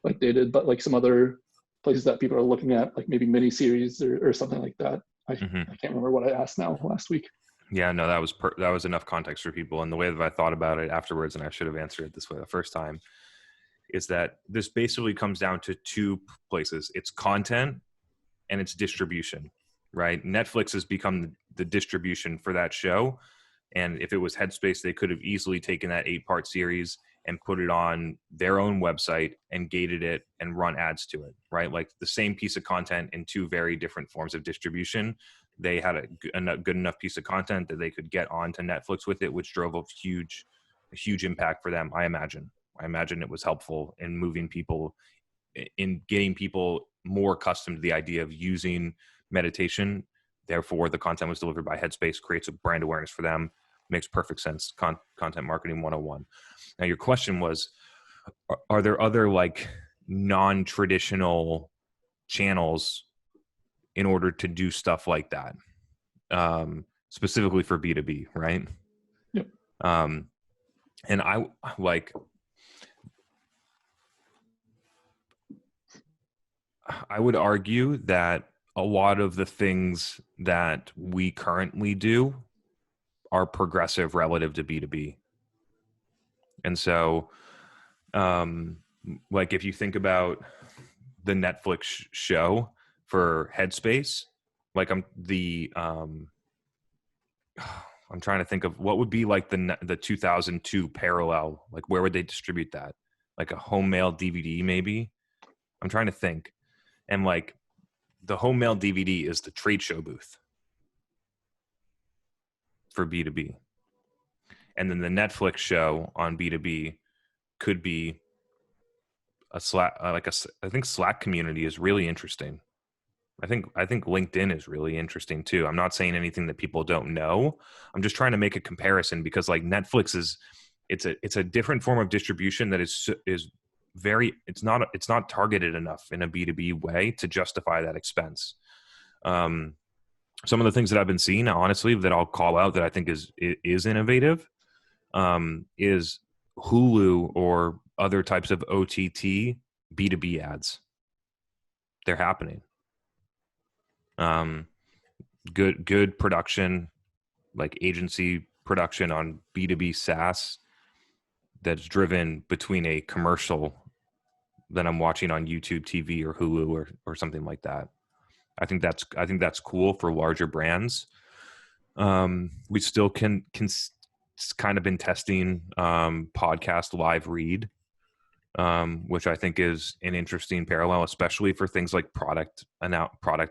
like they did, but like some other places that people are looking at, like maybe mini series or something like that. I can't remember what I asked now last week. Yeah, no, that was enough context for people. And the way that I thought about it afterwards, and I should have answered it this way the first time, is that this basically comes down to two places. It's content and it's distribution, right? Netflix has become the distribution for that show. And if it was Headspace, they could have easily taken that 8-part series and put it on their own website and gated it and run ads to it, right? Like the same piece of content in two very different forms of distribution. They had a good enough piece of content that they could get onto Netflix with it, which drove a huge impact for them. I imagine it was helpful in moving people, in getting people more accustomed to the idea of using meditation. Therefore, the content was delivered by Headspace, creates a brand awareness for them. Makes perfect sense. Content marketing 101. Now, your question was, are there other like non-traditional channels in order to do stuff like that, specifically for B2B, right? Yep. And I would argue that a lot of the things that we currently do are progressive relative to B2B. And so Like if you think about the Netflix show for Headspace, like I'm trying to think of what would be like the 2002 parallel. Like where would they distribute that? Like a home mail DVD maybe? I'm trying to think. And like the home mail DVD is the trade show booth for B2B. And then the Netflix show on B2B could be a Slack, I think Slack community is really interesting. I think LinkedIn is really interesting too. I'm not saying anything that people don't know. I'm just trying to make a comparison because like Netflix it's a different form of distribution that is very, it's not targeted enough in a B2B way to justify that expense. Some of the things that I've been seeing, honestly, that I'll call out that I think is innovative, is Hulu or other types of OTT B2B ads. They're happening. Good production, like agency production on B2B SaaS that's driven between a commercial that I'm watching on YouTube TV or Hulu or something like that. I think that's cool for larger brands. We still can kind of been testing podcast live read, which I think is an interesting parallel, especially for things like product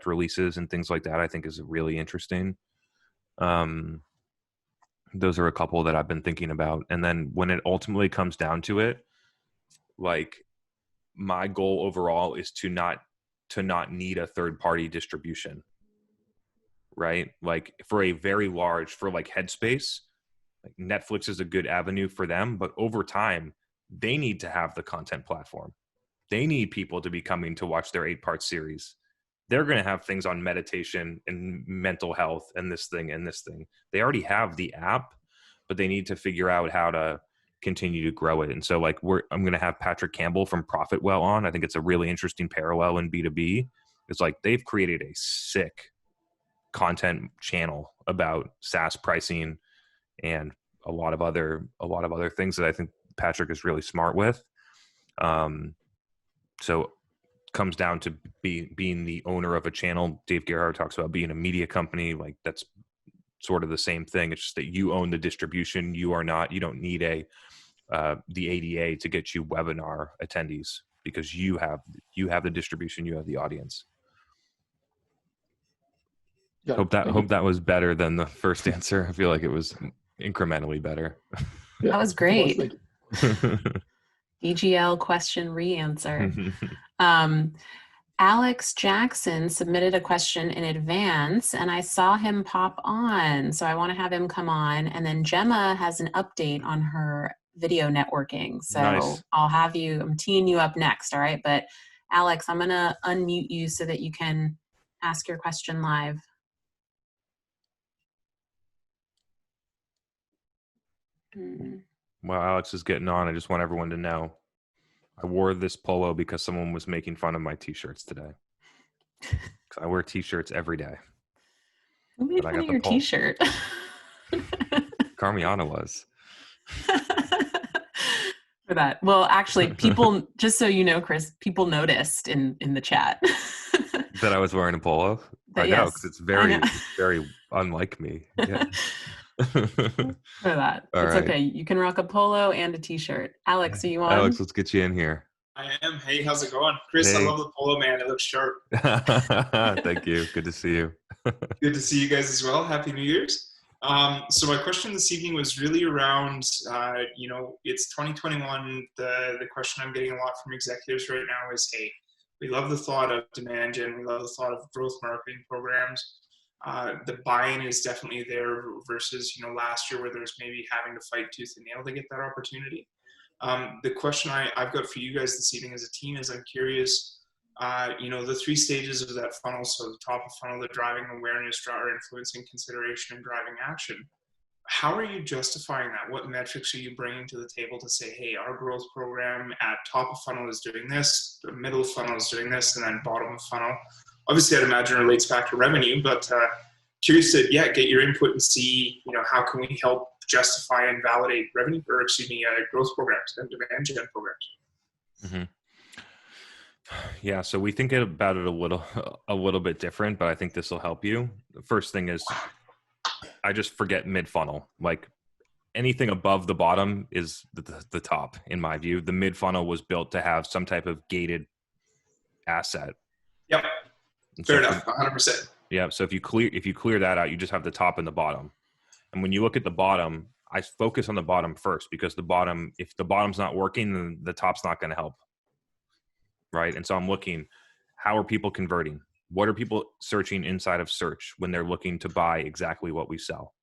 releases and things like that. I think is really interesting. Those are a couple that I've been thinking about. And then when it ultimately comes down to it, like my goal overall is to not need a third party distribution, right? Like for a very large, for like Headspace, like Netflix is a good avenue for them, but over time they need to have the content platform. They need people to be coming to watch their 8-part series. They're going to have things on meditation and mental health and this thing and this thing. They already have the app, but they need to figure out how to continue to grow it. And so like I'm going to have Patrick Campbell from Profitwell on. I think it's a really interesting parallel in B2B. It's like they've created a sick content channel about SaaS pricing and a lot of other things that I think Patrick is really smart with. So comes down to being the owner of a channel. Dave Gerhardt talks about being a media company. Like that's sort of the same thing. It's just that you own the distribution. You don't need the ADA to get you webinar attendees because you have the distribution, you have the audience. Yeah, hope that was better than the first answer. I feel like it was incrementally better. yeah, That was great. thank you. DGL question re-answer. Alex Jackson submitted a question in advance and I saw him pop on. So I want to have him come on. And then Gemma has an update on her video networking. So Nice. I'm teeing you up next. All right. But Alex, I'm going to unmute you so that you can ask your question live. While Alex is getting on, I just want everyone to know I wore this polo because someone was making fun of my t-shirts today. I wear t-shirts every day. Who made fun of your t-shirt? Carmiana was. For that. Well, actually, people, just so you know, Chris, people noticed in the chat. That I was wearing a polo? I know, because it's very, very unlike me. Yeah. For that. All it's right. Okay. You can rock a polo and a t-shirt. Alex, are you on? Alex, let's get you in here. I am. Hey, how's it going? Chris, Hey. I love the polo, man. It looks sharp. Thank you. Good to see you. Good to see you guys as well. Happy New Year's. So my question this evening was really around, it's 2021. The question I'm getting a lot from executives right now is, hey, we love the thought of demand gen. We love the thought of growth marketing programs. The buy-in is definitely there versus, last year where there's maybe having to fight tooth and nail to get that opportunity. The question I've got for you guys this evening as a team is I'm curious, the 3 stages of that funnel. So the top of funnel, the driving awareness, or influencing consideration and driving action. How are you justifying that? What metrics are you bringing to the table to say, hey, our growth program at top of funnel is doing this, the middle of funnel is doing this, and then bottom of funnel? Obviously, I'd imagine it relates back to revenue, but curious to get your input and see, how can we help justify and validate growth programs and demand gen programs? Mm-hmm. Yeah, so we think about it a little bit different, but I think this will help you. The first thing is, I just forget mid funnel. Like anything above the bottom is the top, in my view. The mid funnel was built to have some type of gated asset. Yep. And Fair so enough. 100%. Yeah. So if you clear that out, you just have the top and the bottom. And when you look at the bottom, I focus on the bottom first, because the bottom, if the bottom's not working, then the top's not going to help. Right. And so I'm looking, how are people converting? What are people searching inside of search when they're looking to buy exactly what we sell?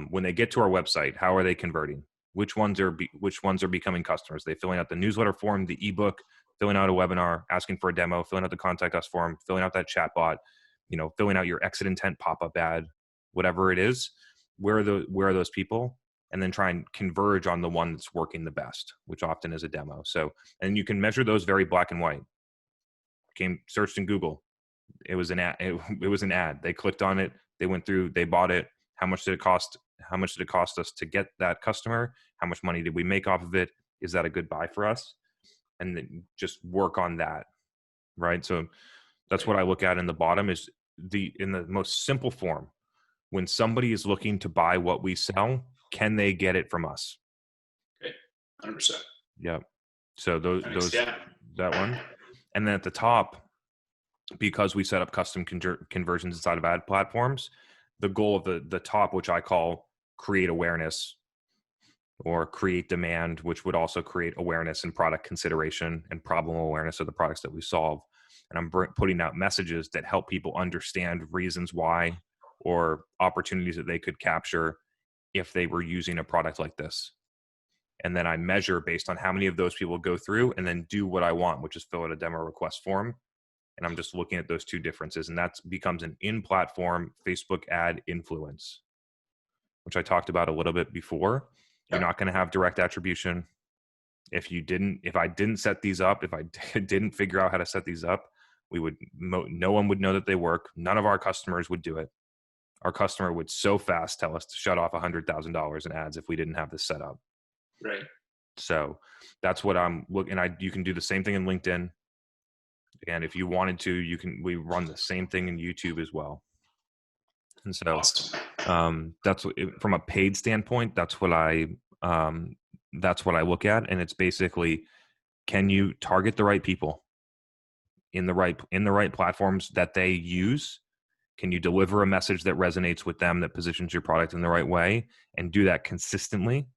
When they get to our website, how are they converting? Which ones are becoming customers? They filling out the newsletter form, the ebook, filling out a webinar, asking for a demo, filling out the contact us form, filling out that chatbot, filling out your exit intent pop-up ad, whatever it is. Where are those people? And then try and converge on the one that's working the best, which often is a demo. So, and you can measure those very black and white. Searched in Google. It was an ad. It was an ad. They clicked on it. They went through. They bought it. How much did it cost? How much did it cost us to get that customer? How much money did we make off of it? Is that a good buy for us? And then just work on that, right? So that's what I look at in the bottom, is in the most simple form. When somebody is looking to buy what we sell, can they get it from us? Okay, 100%. Yeah. So those Yeah. that one, and then at the top, because we set up custom conversions inside of ad platforms, the goal of the top, which I call create awareness or create demand, which would also create awareness and product consideration and problem awareness of the products that we solve. And I'm putting out messages that help people understand reasons why or opportunities that they could capture if they were using a product like this. And then I measure based on how many of those people go through and then do what I want, which is fill out a demo request form. And I'm just looking at those two differences. And that becomes an in-platform Facebook ad influence, which I talked about a little bit before. You're not going to have direct attribution. If I didn't set these up, if I didn't figure out how to set these up, no one would know that they work. None of our customers would do it. Our customer would so fast tell us to shut off $100,000 in ads if we didn't have this set up. Right. So that's what I'm looking at. You can do the same thing in LinkedIn. Again, if you wanted to, we run the same thing in YouTube as well. And so Awesome. that's what, from a paid standpoint, that's what I look at. And it's basically, can you target the right people in the right platforms that they use? Can you deliver a message that resonates with them, that positions your product in the right way, and do that consistently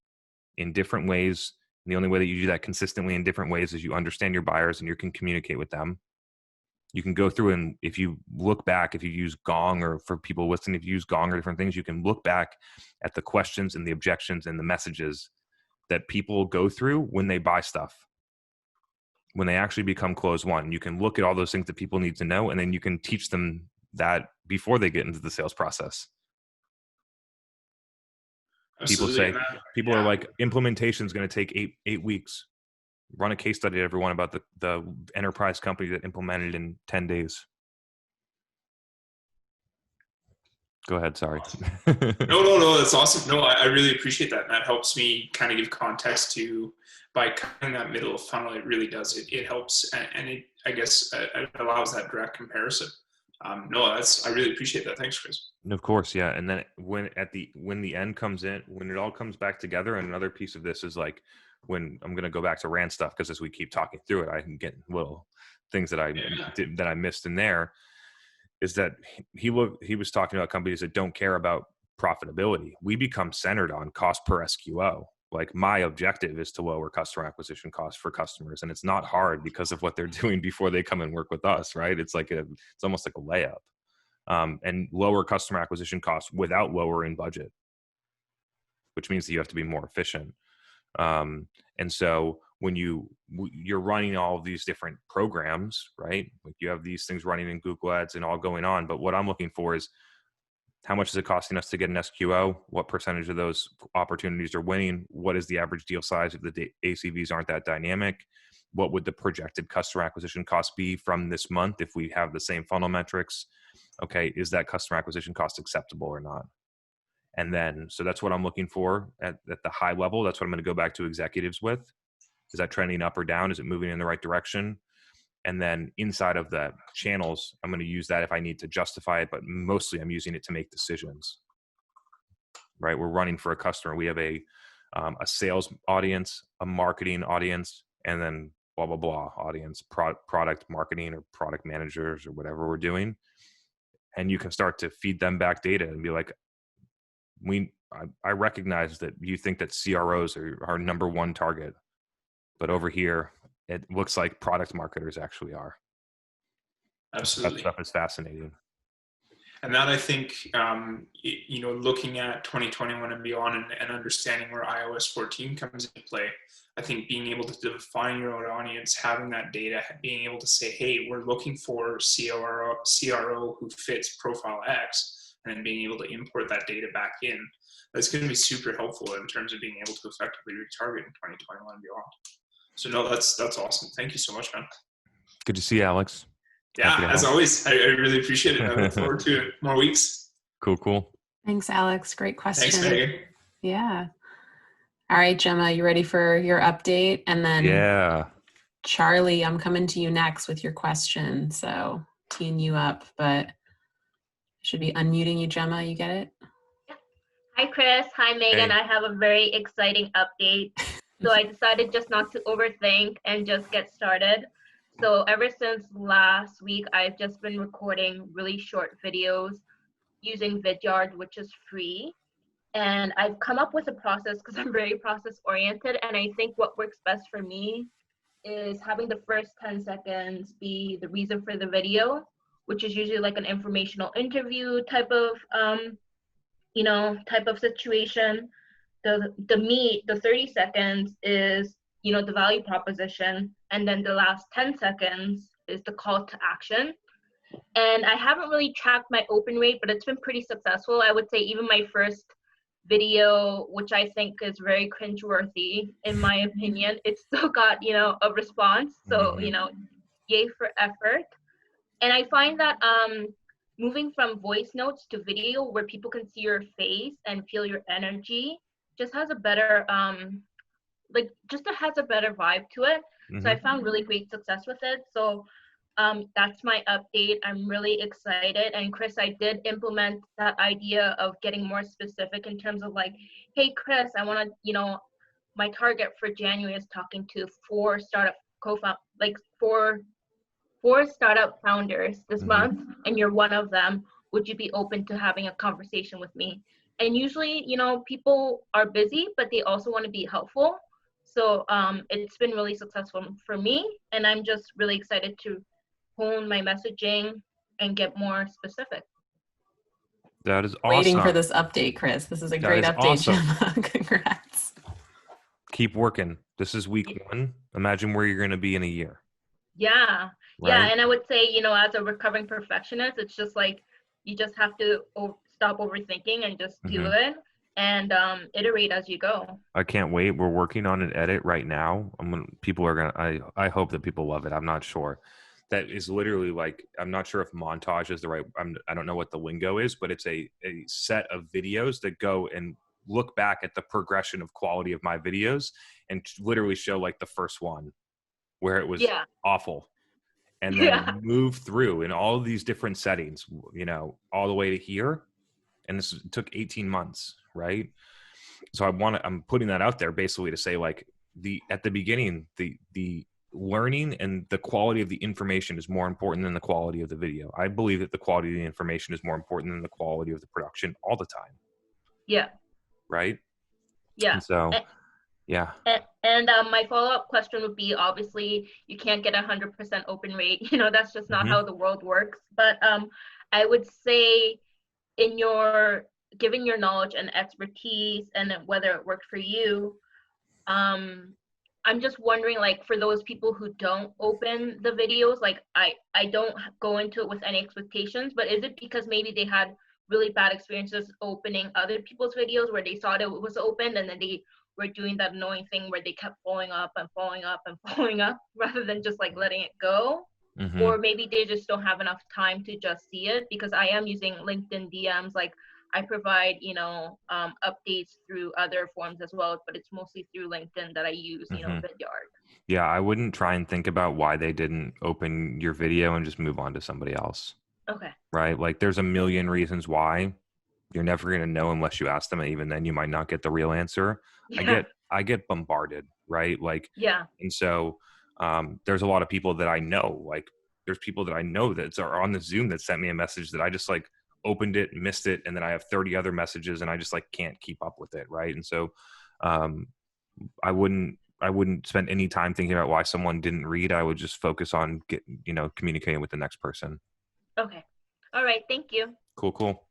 in different ways? And the only way that you do that consistently in different ways is you understand your buyers and you can communicate with them. You can go through, and if you look back, if you use Gong, or for people listening, if you use Gong or different things, you can look back at the questions and the objections and the messages that people go through when they buy stuff, when they actually become close one. You can look at all those things that people need to know, and then you can teach them that before they get into the sales process. Absolutely. People are like, implementation is going to take eight weeks. Run a case study to everyone about the enterprise company that implemented in 10 days. Go ahead. Sorry. No, that's awesome. No, I really appreciate that. And that helps me kind of give context to, by cutting that middle of funnel, it really does. It helps, and it, I guess, it allows that direct comparison. I really appreciate that. Thanks, Chris. Of course. Yeah. And then when the end comes in, when it all comes back together, and another piece of this is like, when I'm going to go back to Rand stuff, because as we keep talking through it, I can get little things that I did, that I missed in there, is that he was talking about companies that don't care about profitability. We become centered on cost per SQO. Like, my objective is to lower customer acquisition costs for customers. And it's not hard because of what they're doing before they come and work with us, right? It's almost like a layup. And lower customer acquisition costs without lowering budget, which means that you have to be more efficient. And so when you're running all of these different programs, right? Like, you have these things running in Google Ads and all going on. But what I'm looking for is, how much is it costing us to get an SQO? What percentage of those opportunities are winning? What is the average deal size if the ACVs aren't that dynamic? What would the projected customer acquisition cost be from this month if we have the same funnel metrics? Okay, is that customer acquisition cost acceptable or not? And then, so that's what I'm looking for at the high level. That's what I'm going to go back to executives with. Is that trending up or down? Is it moving in the right direction? And then inside of the channels, I'm going to use that if I need to justify it, but mostly I'm using it to make decisions, right? We're running for a customer. We have a sales audience, a marketing audience, and then blah, blah, blah audience, product marketing or product managers or whatever we're doing. And you can start to feed them back data and be like, I recognize that you think that CROs are our number one target, but over here, it looks like product marketers actually are. Absolutely. That stuff is fascinating. And that, I think, looking at 2021 and beyond and understanding where iOS 14 comes into play, I think being able to define your own audience, having that data, being able to say, hey, we're looking for CRO who fits profile X, and then being able to import that data back in, that's going to be super helpful in terms of being able to effectively retarget in 2021 and beyond. So no, that's awesome. Thank you so much, man. Good to see you, Alex. Yeah, as always, I really appreciate it. I look forward to more weeks. Cool. Thanks, Alex. Great question. Thanks, Megan. Yeah. All right, Gemma, you ready for your update? And then Charlie, I'm coming to you next with your question. So teeing you up, but should be unmuting you, Gemma. You get it? Hi, Chris. Hi, Megan. Hey. I have a very exciting update. So I decided just not to overthink and just get started. So ever since last week, I've just been recording really short videos using Vidyard, which is free. And I've come up with a process because I'm very process oriented. And I think what works best for me is having the first 10 seconds be the reason for the video, which is usually like an informational interview type of, type of situation. The meat, the 30 seconds is, the value proposition. And then the last 10 seconds is the call to action. And I haven't really tracked my open rate, but it's been pretty successful. I would say even my first video, which I think is very cringeworthy, in my opinion, it still got, a response. So, yay for effort. And I find that moving from voice notes to video where people can see your face and feel your energy just has a better, has a better vibe to it. So I found really great success with it. So that's my update. I'm really excited. And Chris, I did implement that idea of getting more specific in terms of like, hey, Chris, I want to, my target for January is talking to 4 startup four startup founders this month, and you're one of them. Would you be open to having a conversation with me? And usually, people are busy, but they also want to be helpful. So it's been really successful for me, and I'm just really excited to hone my messaging and get more specific. That is awesome. Waiting for this update, Chris. This is a great update, awesome. Gemma. Congrats. Keep working. This is week 1. Imagine where you're going to be in a year. Yeah. Right? Yeah. And I would say, as a recovering perfectionist, it's just like, you just have to stop overthinking and just do it and iterate as you go. I can't wait. We're working on an edit right now. I hope that people love it. I'm not sure. That is literally like, I'm not sure if montage is the right, I don't know what the lingo is, but it's a set of videos that go and look back at the progression of quality of my videos and literally show like the first one where it was awful. And then move through in all of these different settings, all the way to here. And this took 18 months, right? So I'm putting that out there basically to say like at the beginning, the learning and the quality of the information is more important than the quality of the video. I believe that the quality of the information is more important than the quality of the production all the time. Yeah. Right? Yeah. And so, yeah. And my follow-up question would be, obviously, you can't get 100% open rate. That's just not how the world works. But I would say given your knowledge and expertise and whether it worked for you, I'm just wondering, like, for those people who don't open the videos, like I don't go into it with any expectations, but is it because maybe they had really bad experiences opening other people's videos where they thought it was open and then they were doing that annoying thing where they kept following up and following up and following up rather than just like letting it go? Or maybe they just don't have enough time to just see it, because I am using LinkedIn DMs. Like I provide, updates through other forms as well, but it's mostly through LinkedIn that I use, Vidyard. Yeah, I wouldn't try and think about why they didn't open your video and just move on to somebody else. Okay. Right? Like there's a million reasons why. You're never going to know unless you ask them, and even then you might not get the real answer. Yeah. I get bombarded, right? Like, Yeah. and so there's a lot of people that I know, like there's people that I know that are on the Zoom that sent me a message that I just like opened it, missed it, and then I have 30 other messages and I just like can't keep up with it, right? And so I wouldn't spend any time thinking about why someone didn't read. I would just focus on communicating with the next person. Okay. All right. Thank you. Cool.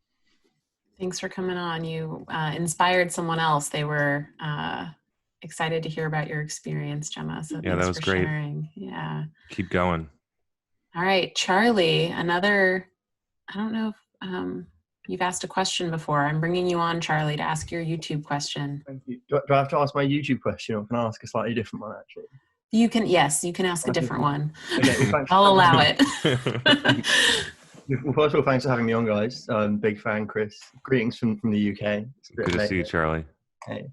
Thanks for coming on. You inspired someone else. They were excited to hear about your experience, Gemma. So yeah, that was great. Sharing. Yeah. Keep going. All right, Charlie, I don't know if you've asked a question before. I'm bringing you on, Charlie, to ask your YouTube question. Thank you. Do I have to ask my YouTube question, or can I ask a slightly different one, actually? You can ask a different one. Okay, well, I'll allow it. Well, first of all, thanks for having me on, guys. Big fan, Chris. Greetings from the UK. Good to see you, Charlie. Hey.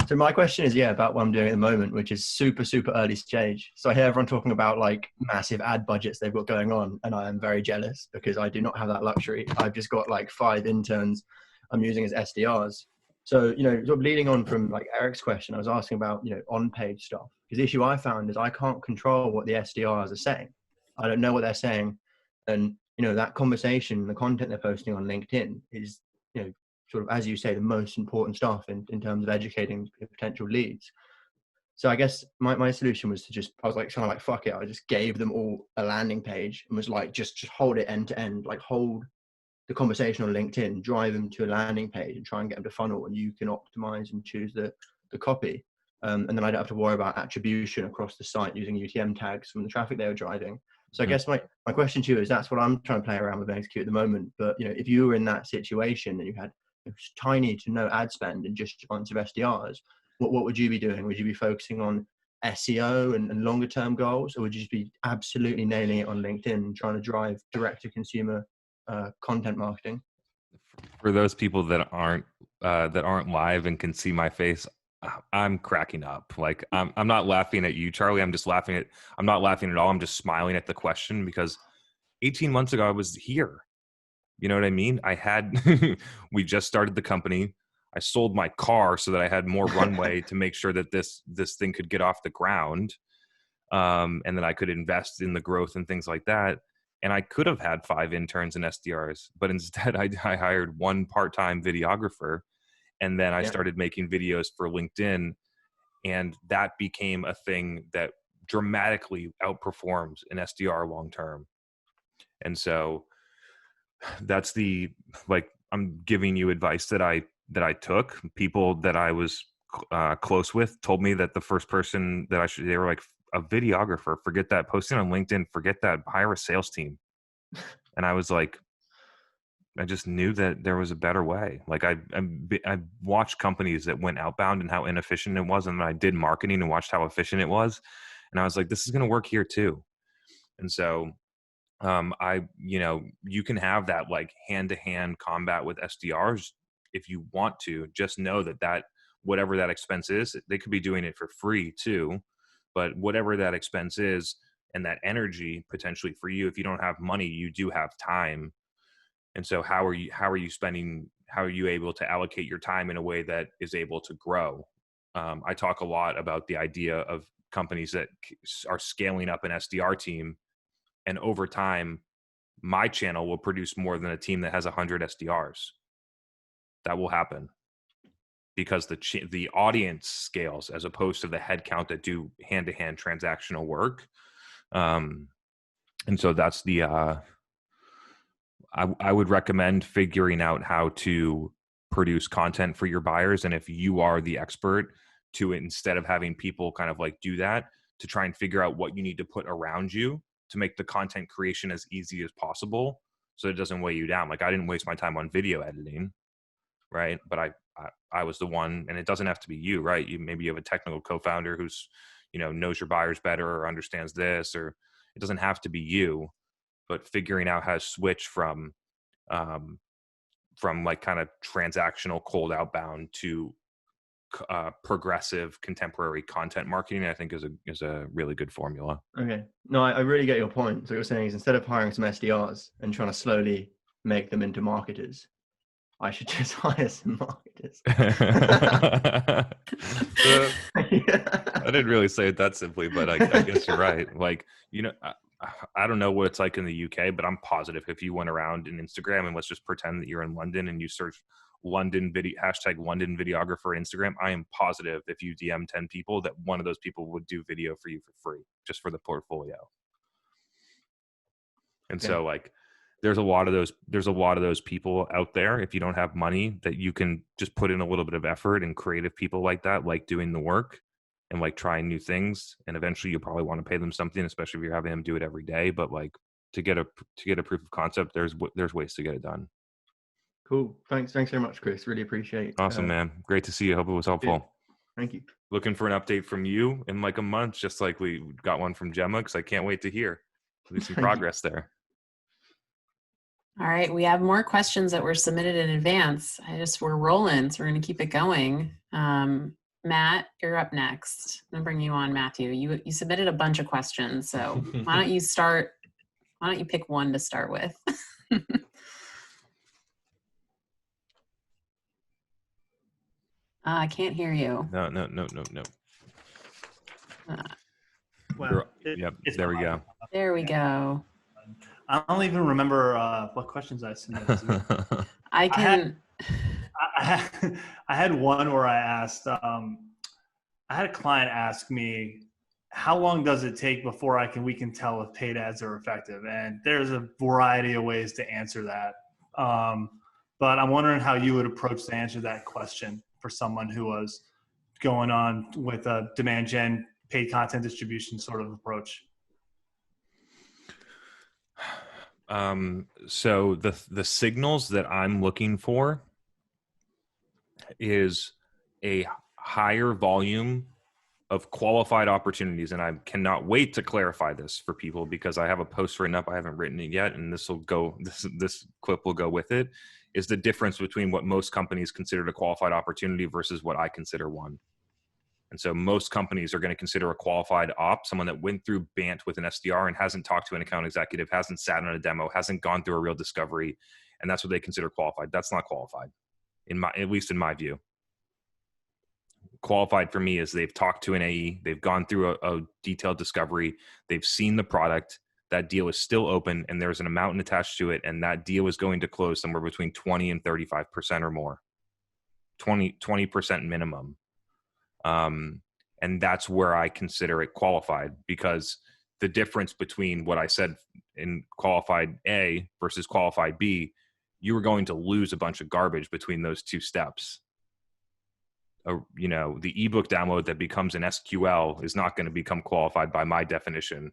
So my question is, about what I'm doing at the moment, which is super, super early stage. So I hear everyone talking about like massive ad budgets they've got going on, and I am very jealous because I do not have that luxury. I've just got like 5 interns I'm using as SDRs. So, sort of leading on from like Eric's question, I was asking about, on-page stuff. Because the issue I found is I can't control what the SDRs are saying. I don't know what they're saying. And, that conversation, the content they're posting on LinkedIn is, sort of, as you say, the most important stuff in terms of educating potential leads. So I guess my solution was to I was like, kind of like, fuck it. I just gave them all a landing page and was like, just hold it end to end, like hold the conversation on LinkedIn, drive them to a landing page and try and get them to funnel, and you can optimize and choose the copy. And then I don't have to worry about attribution across the site using UTM tags from the traffic they were driving. So I guess my question to you is, that's what I'm trying to play around with XQ at the moment. But, if you were in that situation and you had tiny to no ad spend and just a bunch of SDRs, what would you be doing? Would you be focusing on SEO and longer term goals, or would you just be absolutely nailing it on LinkedIn and trying to drive direct to consumer content marketing? For those people that aren't live and can see my face, I'm cracking up. Like I'm not laughing at you, Charlie. I'm not laughing at all. I'm just smiling at the question, because 18 months ago I was here. You know what I mean? We just started the company. I sold my car so that I had more runway to make sure that this thing could get off the ground. And then I could invest in the growth and things like that. And I could have had 5 interns and SDRs, but instead I hired 1 part-time videographer. And then I started making videos for LinkedIn, and that became a thing that dramatically outperforms an SDR long-term. And so that's I'm giving you advice that I took. People that I was close with told me that the first person that they were like, a videographer, forget that. Posting on LinkedIn, forget that. Hire a sales team. And I was like, I just knew that there was a better way. Like I watched companies that went outbound and how inefficient it was. And then I did marketing and watched how efficient it was. And I was like, this is going to work here too. And so you can have that like hand-to-hand combat with SDRs if you want to. Just know that whatever that expense is, they could be doing it for free too. But whatever that expense is, and that energy potentially for you, if you don't have money, you do have time. And so how are you able to allocate your time in a way that is able to grow? I talk a lot about the idea of companies that are scaling up an SDR team, and over time, my channel will produce more than a team that has 100 SDRs. That will happen because the audience scales as opposed to the headcount that do hand-to-hand transactional work. And so that's I would recommend figuring out how to produce content for your buyers. And if you are the expert, to instead of having people kind of like do that, to try and figure out what you need to put around you to make the content creation as easy as possible, so it doesn't weigh you down. Like I didn't waste my time on video editing, right? But I was the one, and it doesn't have to be you, right? Maybe you have a technical co-founder who's, knows your buyers better or understands this, or it doesn't have to be you. But figuring out how to switch from like kind of transactional cold outbound to progressive contemporary content marketing, I think is a really good formula. Okay. No, I really get your point. So what you're saying is instead of hiring some SDRs and trying to slowly make them into marketers, I should just hire some marketers. I didn't really say it that simply, but I guess you're right. Like, you know, I don't know what it's like in the UK, but I'm positive if you went around in Instagram and let's just pretend that you're in London and you search London video #London videographer Instagram, I am positive if you DM 10 people that one of those people would do video for you for free just for the portfolio. And so like there's a lot of those people out there, if you don't have money, that you can just put in a little bit of effort, and creative people like that, like doing the work and like trying new things. And eventually you'll probably want to pay them something, especially if you're having them do it every day. But like to get a proof of concept, there's ways to get it done. Cool. Thanks very much, Chris. Really appreciate. Awesome, man. Great to see you. Hope it was helpful. Thank you. Looking for an update from you in like a month, just like we got one from Gemma, because I can't wait to hear at least some progress there. All right, we have more questions that were submitted in advance. We're rolling, so we're going to keep it going. Matt, you're up next. I'm going to bring you on, Matthew. You submitted a bunch of questions, so why don't you pick one to start with? I can't hear you. No. Well, Yep, there we go. There we go. I don't even remember what questions I submitted. I had one where I asked, I had a client ask me, how long does it take before we can tell if paid ads are effective? And there's a variety of ways to answer that. But I'm wondering how you would approach to answer that question for someone who was going on with a demand gen, paid content distribution sort of approach. So the signals that I'm looking for is a higher volume of qualified opportunities. And I cannot wait to clarify this for people, because I have a post written up. I haven't written it yet. And this clip will go with it, is the difference between what most companies consider a qualified opportunity versus what I consider one. And so most companies are going to consider a qualified op someone that went through BANT with an SDR and hasn't talked to an account executive, hasn't sat on a demo, hasn't gone through a real discovery. And that's what they consider qualified. That's not qualified, at least in my view. Qualified for me is they've talked to an AE, they've gone through a detailed discovery, they've seen the product, that deal is still open, and there's an amount attached to it, and that deal is going to close somewhere between 20 and 35% or more. 20% minimum. And that's where I consider it qualified, because the difference between what I said in qualified A versus qualified B, you were going to lose a bunch of garbage between those two steps. The ebook download that becomes an SQL is not going to become qualified by my definition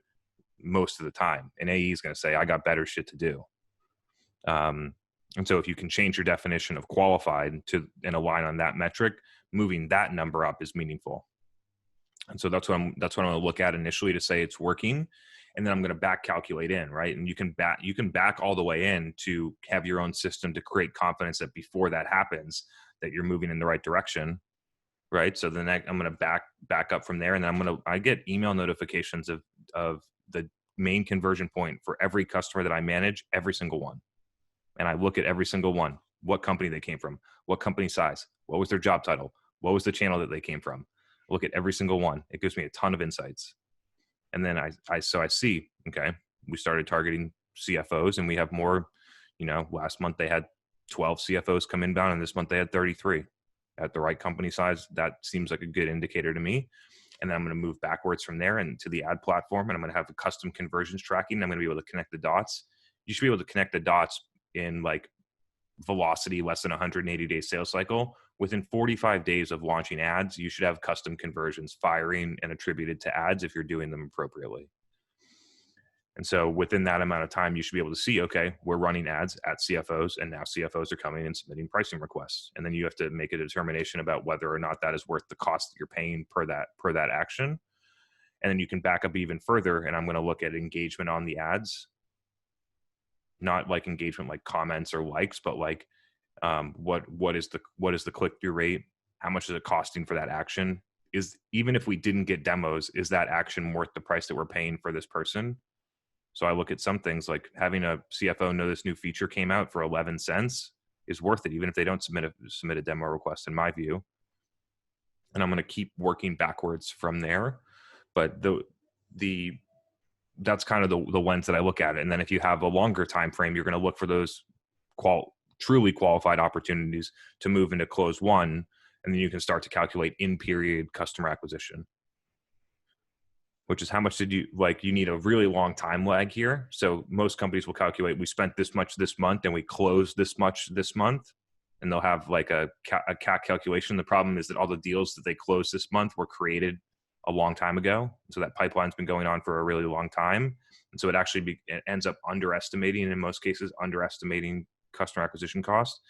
most of the time. An AE is going to say, I got better shit to do. And so if you can change your definition of qualified and align on that metric, moving that number up is meaningful. And so that's what I'm going to look at initially to say it's working. And then I'm going to back calculate in, right? And you can back all the way in to have your own system to create confidence that before that happens, that you're moving in the right direction, right? So then I'm going to back up from there. And then I get email notifications of the main conversion point for every customer that I manage, every single one. And I look at every single one, what company they came from, what company size, what was their job title, what was the channel that they came from. Look at every single one. It gives me a ton of insights. And then I see, okay, we started targeting CFOs, and we have more, last month they had 12 CFOs come inbound, and this month they had 33 at the right company size. That seems like a good indicator to me. And then I'm going to move backwards from there and to the ad platform, and I'm going to have a custom conversions tracking. I'm going to be able to connect the dots. You should be able to connect the dots in like velocity, less than 180-day sales cycle. Within 45 days of launching ads, you should have custom conversions firing and attributed to ads if you're doing them appropriately. And so within that amount of time, you should be able to see, okay, we're running ads at CFOs, and now CFOs are coming and submitting pricing requests. And then you have to make a determination about whether or not that is worth the cost that you're paying per that action. And then you can back up even further, and I'm going to look at engagement on the ads. Not like engagement like comments or likes, but like What is the click-through rate? How much is it costing for that action? Is, even if we didn't get demos, is that action worth the price that we're paying for this person? So I look at some things like having a CFO know this new feature came out for 11 cents is worth it, even if they don't submit a demo request, in my view. And I'm going to keep working backwards from there. But that's kind of the lens that I look at it. And then if you have a longer time frame, you're going to look for those truly qualified opportunities to move into close one, and then you can start to calculate in-period customer acquisition, which is how much did you, like, you need a really long time lag here. So most companies will calculate, we spent this much this month and we closed this much this month, and they'll have like a CAC calculation. The problem is that all the deals that they closed this month were created a long time ago. So that pipeline's been going on for a really long time. And so it ends up underestimating, in most cases, underestimating customer acquisition costs.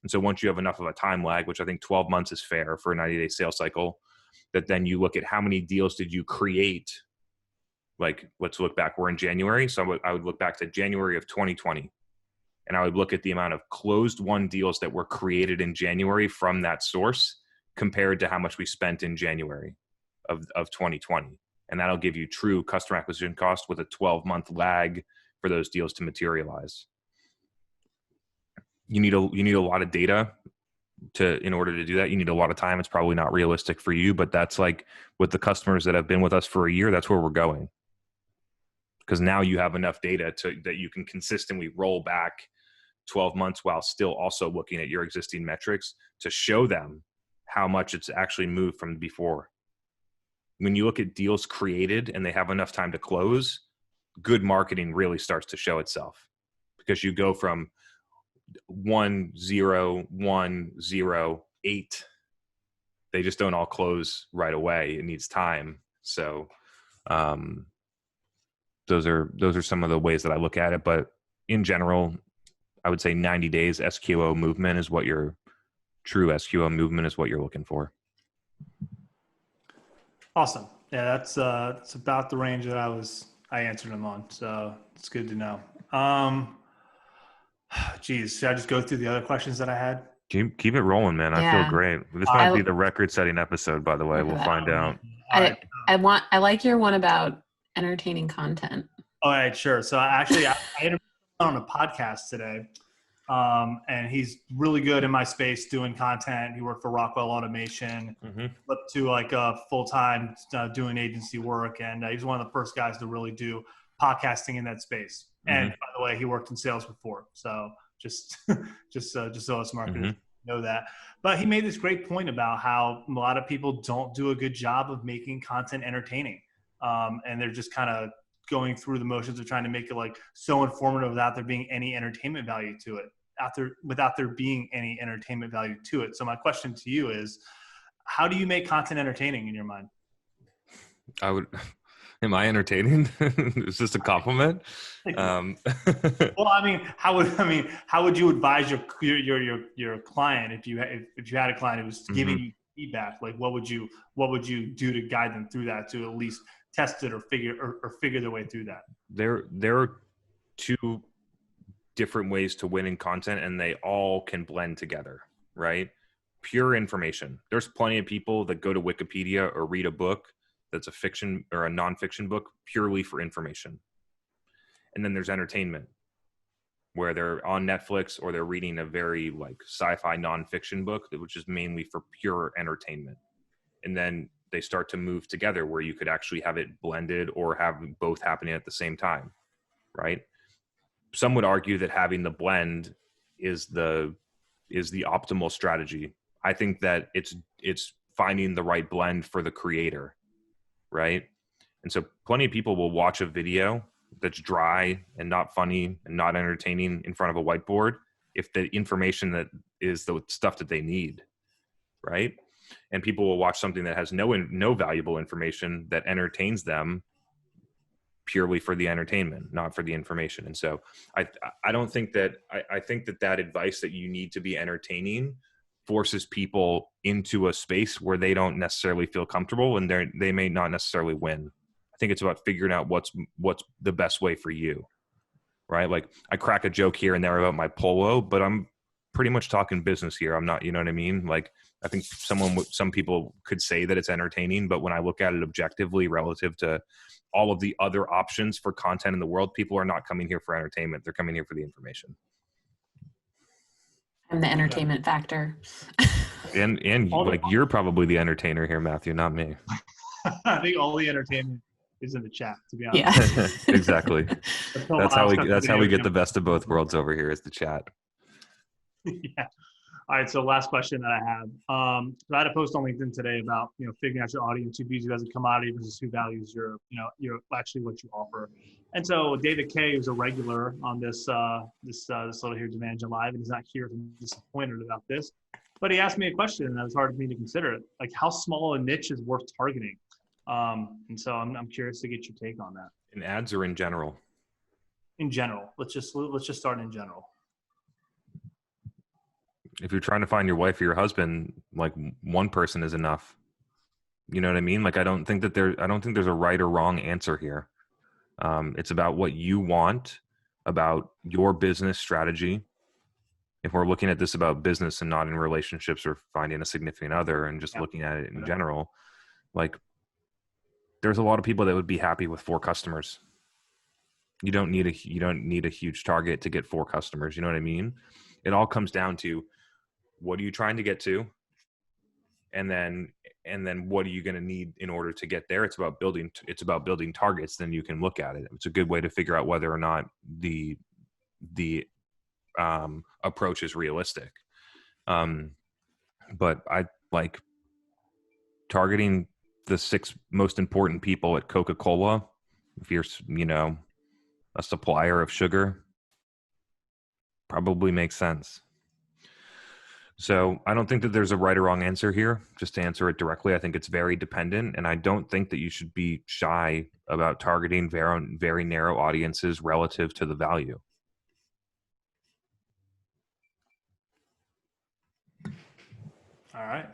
And so once you have enough of a time lag, which I think 12 months is fair for a 90-day sales cycle, that then you look at how many deals did you create. Like, let's look back, we're in January. So I would look back to January of 2020. And I would look at the amount of closed won deals that were created in January from that source compared to how much we spent in January of 2020. And that'll give you true customer acquisition cost with a 12-month lag for those deals to materialize. You need a lot of data in order to do that. You need a lot of time. It's probably not realistic for you, but that's like with the customers that have been with us for a year, that's where we're going. Because now you have enough data that you can consistently roll back 12 months while still also looking at your existing metrics to show them how much it's actually moved from before. When you look at deals created and they have enough time to close, good marketing really starts to show itself, because you go from 1, 0, 1, 0, 8. They just don't all close right away. It needs time. So those are some of the ways that I look at it. But in general, I would say 90 days SQO movement is what your true SQO movement is what you're looking for. Awesome. Yeah, that's about the range that I answered them on. So it's good to know. Geez, should I just go through the other questions that I had? Keep it rolling, man. I feel great. This might be the record-setting episode, by the way. We'll find out. I like your one about entertaining content. All right, sure. So actually, I interviewed him on a podcast today, and he's really good in my space doing content. He worked for Rockwell Automation, flipped to like full-time doing agency work, and he's one of the first guys to really do podcasting in that space. And by the way, he worked in sales before, so just so us marketers know that. But he made this great point about how a lot of people don't do a good job of making content entertaining, and they're just kind of going through the motions of trying to make it like so informative without there being any entertainment value to it. Without there being any entertainment value to it. So my question to you is, how do you make content entertaining in your mind? Am I entertaining? Is this a compliment? Well, how would you advise your client if you had a client who was giving you feedback? Like, what would you do to guide them through that, to at least test it or figure their way through that? There are two different ways to win in content, and they all can blend together, right? Pure information. There's plenty of people that go to Wikipedia or read a book that's a fiction or a nonfiction book purely for information. And then there's entertainment, where they're on Netflix or they're reading a very like sci-fi nonfiction book, which is mainly for pure entertainment. And then they start to move together where you could actually have it blended or have both happening at the same time, right? Some would argue that having the blend is the optimal strategy. I think that it's finding the right blend for the creator, right? And so plenty of people will watch a video that's dry and not funny and not entertaining in front of a whiteboard if the information that is the stuff that they need, right? And people will watch something that has no valuable information that entertains them purely for the entertainment, not for the information. And so I don't think that, I think that advice that you need to be entertaining forces people into a space where they don't necessarily feel comfortable, and they may not necessarily win. I think it's about figuring out what's the best way for you, right? Like, I crack a joke here and there about my polo, but I'm pretty much talking business here. I'm not, you know what I mean? Like, I think some people could say that it's entertaining, but when I look at it objectively relative to all of the other options for content in the world, people are not coming here for entertainment. They're coming here for the information. And the entertainment factor. And like, you're probably the entertainer here, Matthew, not me. I think all the entertainment is in the chat, to be honest. Yeah. Exactly. That's how we get the best of both worlds over here, is the chat. Yeah. All right. So last question that I have. So I had a post on LinkedIn today about, figuring out your audience, who views you as a commodity versus who values your actually what you offer. And so David K, who's a regular on this little here Demand Gen Live, and he's not here, I'm disappointed about this, but he asked me a question and that was hard for me to consider. Like, how small a niche is worth targeting? And so I'm curious to get your take on that. In ads or in general? In general. Let's just start in general. If you're trying to find your wife or your husband, like, one person is enough. You know what I mean? Like, I don't think there's a right or wrong answer here. It's about what you want, about your business strategy. If we're looking at this about business and not in relationships or finding a significant other and just looking at it in general, like, there's a lot of people that would be happy with 4 customers. You don't need a huge target to get 4 customers. You know what I mean? It all comes down to, what are you trying to get to? And then what are you going to need in order to get there? It's about building targets. Then you can look at it. It's a good way to figure out whether or not the approach is realistic. But I like targeting the 6 most important people at Coca-Cola. If you're, a supplier of sugar, probably makes sense. So I don't think that there's a right or wrong answer here. Just to answer it directly, I think it's very dependent, and I don't think that you should be shy about targeting very, very narrow audiences relative to the value. All right.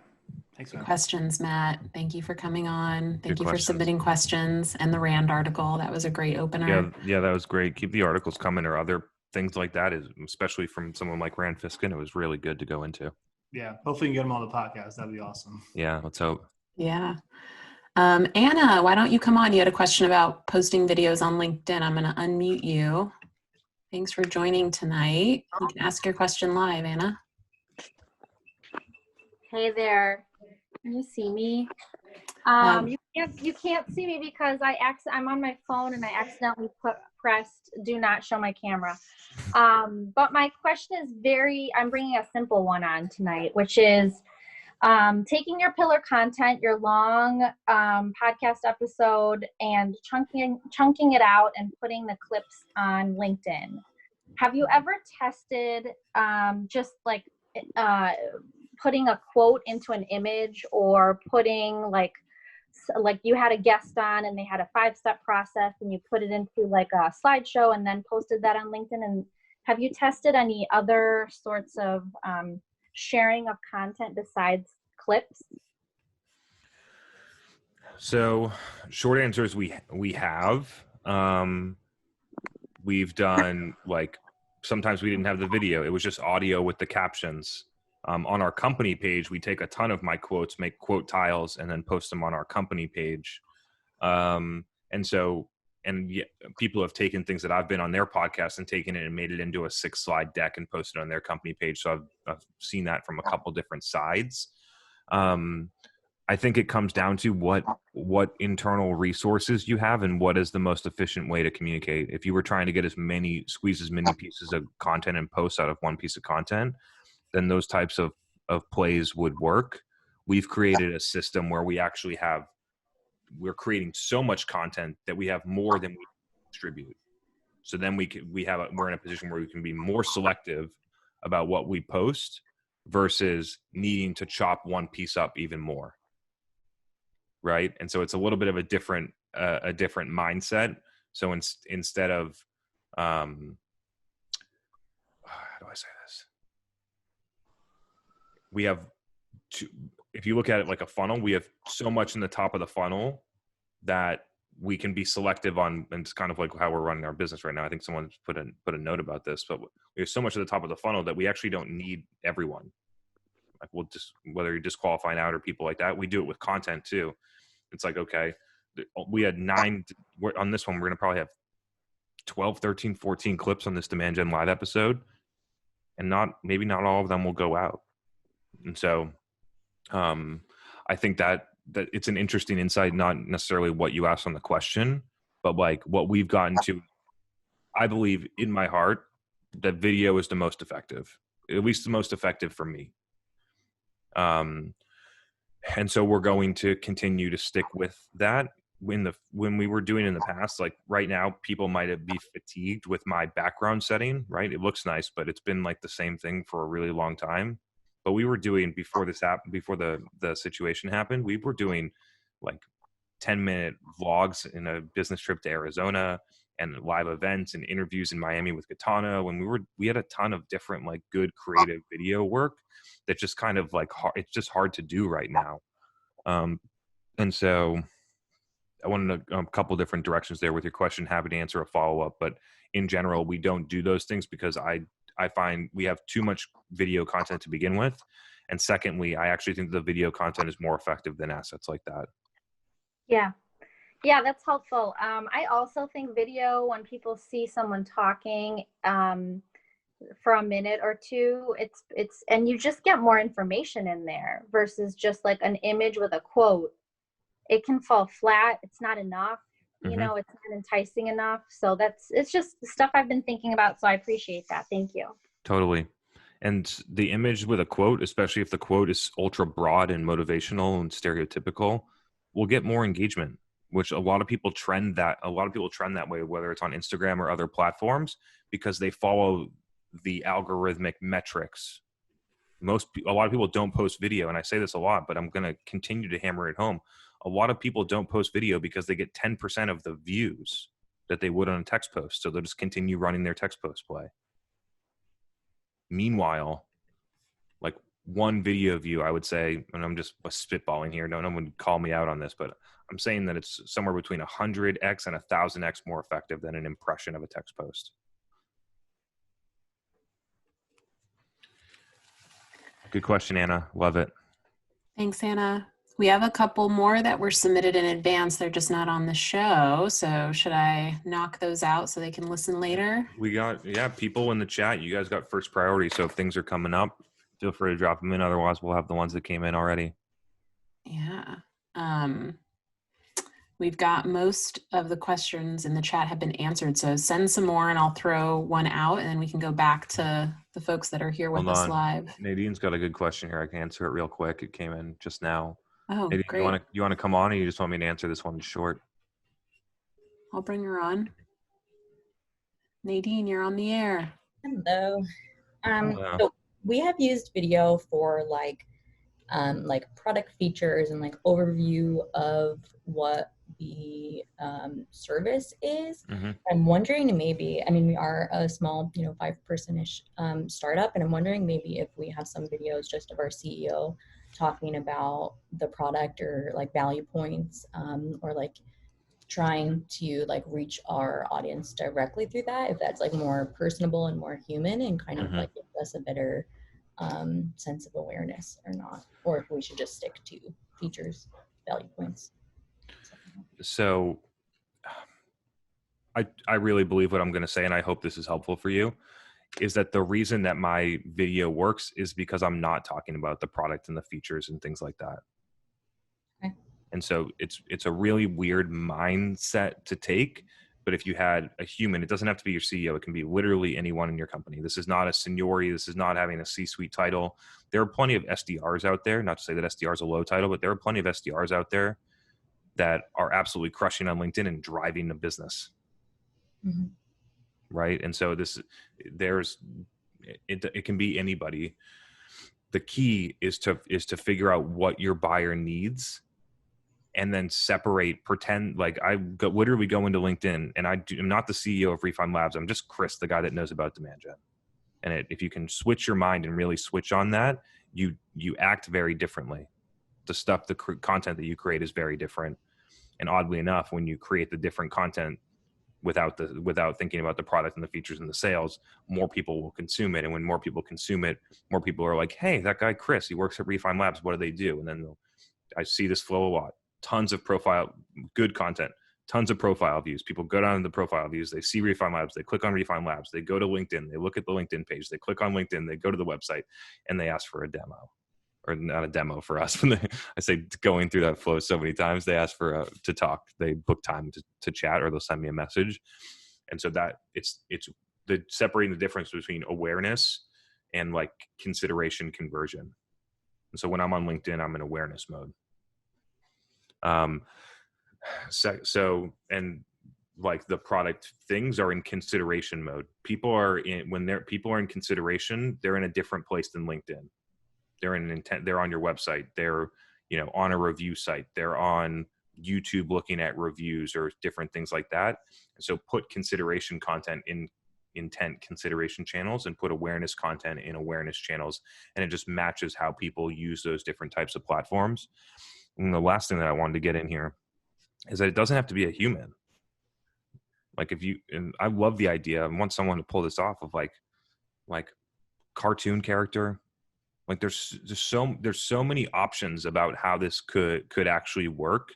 Thanks, man. Questions, Matt. Thank you for coming on. Thank Good you for questions. submitting questions, and the Rand article. That was a great opener. Yeah, that was great. Keep the articles coming, or other things like that, especially from someone like Rand Fiskin. It was really good to go into. Yeah. Hopefully you can get them on the podcast. That'd be awesome. Yeah, let's hope. Yeah. Anna, why don't you come on? You had a question about posting videos on LinkedIn. I'm going to unmute you. Thanks for joining tonight. You can ask your question live, Anna. Hey there. Can you see me? You can't see me because I'm on my phone and I accidentally pressed do not show my camera. But my question is I'm bringing a simple one on tonight, which is taking your pillar content, your long podcast episode, and chunking it out and putting the clips on LinkedIn. Have you ever tested just like putting a quote into an image, or putting like you had a guest on and they had a 5-step process and you put it into like a slideshow and then posted that on LinkedIn? And have you tested any other sorts of sharing of content besides clips? So short answer is we have. We've done, like, sometimes we didn't have the video. It was just audio with the captions. On our company page, we take a ton of my quotes, make quote tiles, and then post them on our company page. People have taken things that I've been on their podcast and taken it and made it into a 6-slide deck and posted on their company page. So I've seen that from a couple different sides. I think it comes down to what internal resources you have and what is the most efficient way to communicate. If you were trying to squeeze as many pieces of content and posts out of one piece of content, then those types of plays would work. We've created a system where we're creating so much content that we have more than we distribute. So then we're in a position where we can be more selective about what we post versus needing to chop one piece up even more. Right. And so it's a little bit of a different mindset. So instead of, how do I say this? We have if you look at it like a funnel, we have so much in the top of the funnel that we can be selective on, and it's kind of like how we're running our business right now. I think someone put a note about this, but we have so much at the top of the funnel that we actually don't need everyone. Like we'll just, whether you're disqualifying out or people like that, we do it with content too. It's like, okay, we had 9 on this one. We're going to probably have 12, 13, 14 clips on this Demand Gen Live episode, and maybe not all of them will go out. And so I think that it's an interesting insight, not necessarily what you asked on the question, but like what we've gotten to. I believe in my heart that video is the most effective, at least the most effective for me. And so we're going to continue to stick with that. When we were doing in the past, like right now, people might be fatigued with my background setting, right? It looks nice, but it's been like the same thing for a really long time. But we were doing, before this happened, before the situation happened, we were doing like 10-minute vlogs in a business trip to Arizona, and live events and interviews in Miami with Katana. When we had a ton of different like good creative video work that just kind of like it's just hard to do right now. And so I wanted a couple different directions there with your question. Happy to answer a follow-up, but in general, we don't do those things because I find we have too much video content to begin with. And secondly, I actually think the video content is more effective than assets like that. Yeah. Yeah, that's helpful. I also think video, when people see someone talking for a minute or two, it's and you just get more information in there versus just like an image with a quote. It can fall flat. It's not enough. You know, it's not enticing enough. So it's just stuff I've been thinking about. So I appreciate that. Thank you. Totally. And the image with a quote, especially if the quote is ultra broad and motivational and stereotypical, will get more engagement, which a lot of people trend that way, whether it's on Instagram or other platforms, because they follow the algorithmic metrics. A lot of people don't post video, and I say this a lot, but I'm going to continue to hammer it home. A lot of people don't post video because they get 10% of the views that they would on a text post. So they'll just continue running their text post play. Meanwhile, like one video view, I would say, and I'm just spitballing here, no one would call me out on this, but I'm saying that it's somewhere between 100x and 1,000x more effective than an impression of a text post. Good question, Anna. Love it. Thanks, Anna. We have a couple more that were submitted in advance. They're just not on the show. So should I knock those out so they can listen later? We got, people in the chat. You guys got first priority. So if things are coming up, feel free to drop them in. Otherwise, we'll have the ones that came in already. Yeah. We've got most of the questions in the chat have been answered. So send some more and I'll throw one out and then we can go back to the folks that are here with us live. Nadine's got a good question here. I can answer it real quick. It came in just now. Oh, Nadine, great. you want to come on, or you just want me to answer this one short? I'll bring her on. Nadine, you're on the air. Hello. So we have used video for like product features and like overview of what the service is. I'm wondering maybe, I mean, we are a small, 5-person-ish startup, and I'm wondering maybe if we have some videos just of our CEO talking about the product or like value points, or like trying to like reach our audience directly through that, if that's like more personable and more human and kind of like give us a better sense of awareness or not, or if we should just stick to features, value points. So I really believe what I'm going to say, and I hope this is helpful for you, is that the reason that my video works is because I'm not talking about the product and the features and things like that. Okay. And so it's a really weird mindset to take. But if you had a human, it doesn't have to be your CEO. It can be literally anyone in your company. This is not a seniority. This is not having a C-suite title. There are plenty of SDRs out there. Not to say that SDR is a low title, but there are plenty of SDRs out there that are absolutely crushing on LinkedIn and driving the business. Right. And so it can be anybody. The key is to figure out what your buyer needs, and then pretend like literally go into LinkedIn, and I'm not the CEO of Refine Labs. I'm just Chris, the guy that knows about demand gen. And if you can switch your mind and really switch on that, you act very differently. The content that you create is very different. And oddly enough, when you create the different content without thinking about the product and the features and the sales, more people will consume it. And when more people consume it, more people are like, hey, that guy Chris, he works at Refine Labs, what do they do? And then I see this flow a lot. Tons of good content, tons of profile views. People go down to the profile views, they see Refine Labs, they click on Refine Labs, they go to LinkedIn, they look at the LinkedIn page, they click on LinkedIn, they go to the website, and they ask for a demo. Or not a demo for us. I say going through that flow so many times, they ask for to talk. They book time to chat, or they'll send me a message. And so that it's the separating the difference between awareness and like consideration conversion. And so when I'm on LinkedIn, I'm in awareness mode. So and like the product things are in consideration mode. People are in consideration, they're in a different place than LinkedIn. They're in intent. They're on your website. They're, on a review site. They're on YouTube looking at reviews or different things like that. So put consideration content in intent consideration channels and put awareness content in awareness channels. And it just matches how people use those different types of platforms. And the last thing that I wanted to get in here is that it doesn't have to be a human. Like and I love the idea. I want someone to pull this off of like cartoon character. Like there's so many options about how this could actually work.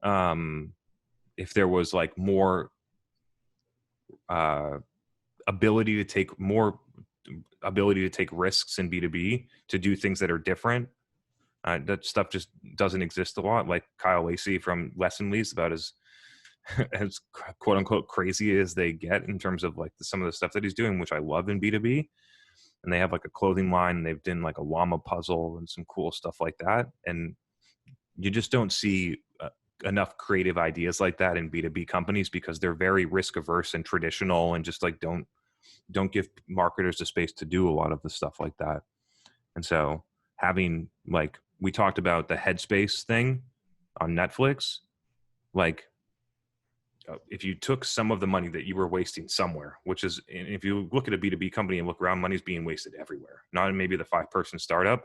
If there was like more ability to take risks in B2B, to do things that are different. That stuff just doesn't exist a lot. Like Kyle Lacey from Lesson Leads, about as quote unquote crazy as they get in terms of like some of the stuff that he's doing, which I love in B2B. And they have like a clothing line, and they've done like a llama puzzle and some cool stuff like that. And you just don't see enough creative ideas like that in B2B companies, because they're very risk averse and traditional, and just like don't give marketers the space to do a lot of the stuff like that. And so having, like, we talked about the Headspace thing on Netflix, like, if you took some of the money that you were wasting somewhere, which is, if you look at a B2B company and look around, money's being wasted everywhere. Not in maybe the 5-person startup,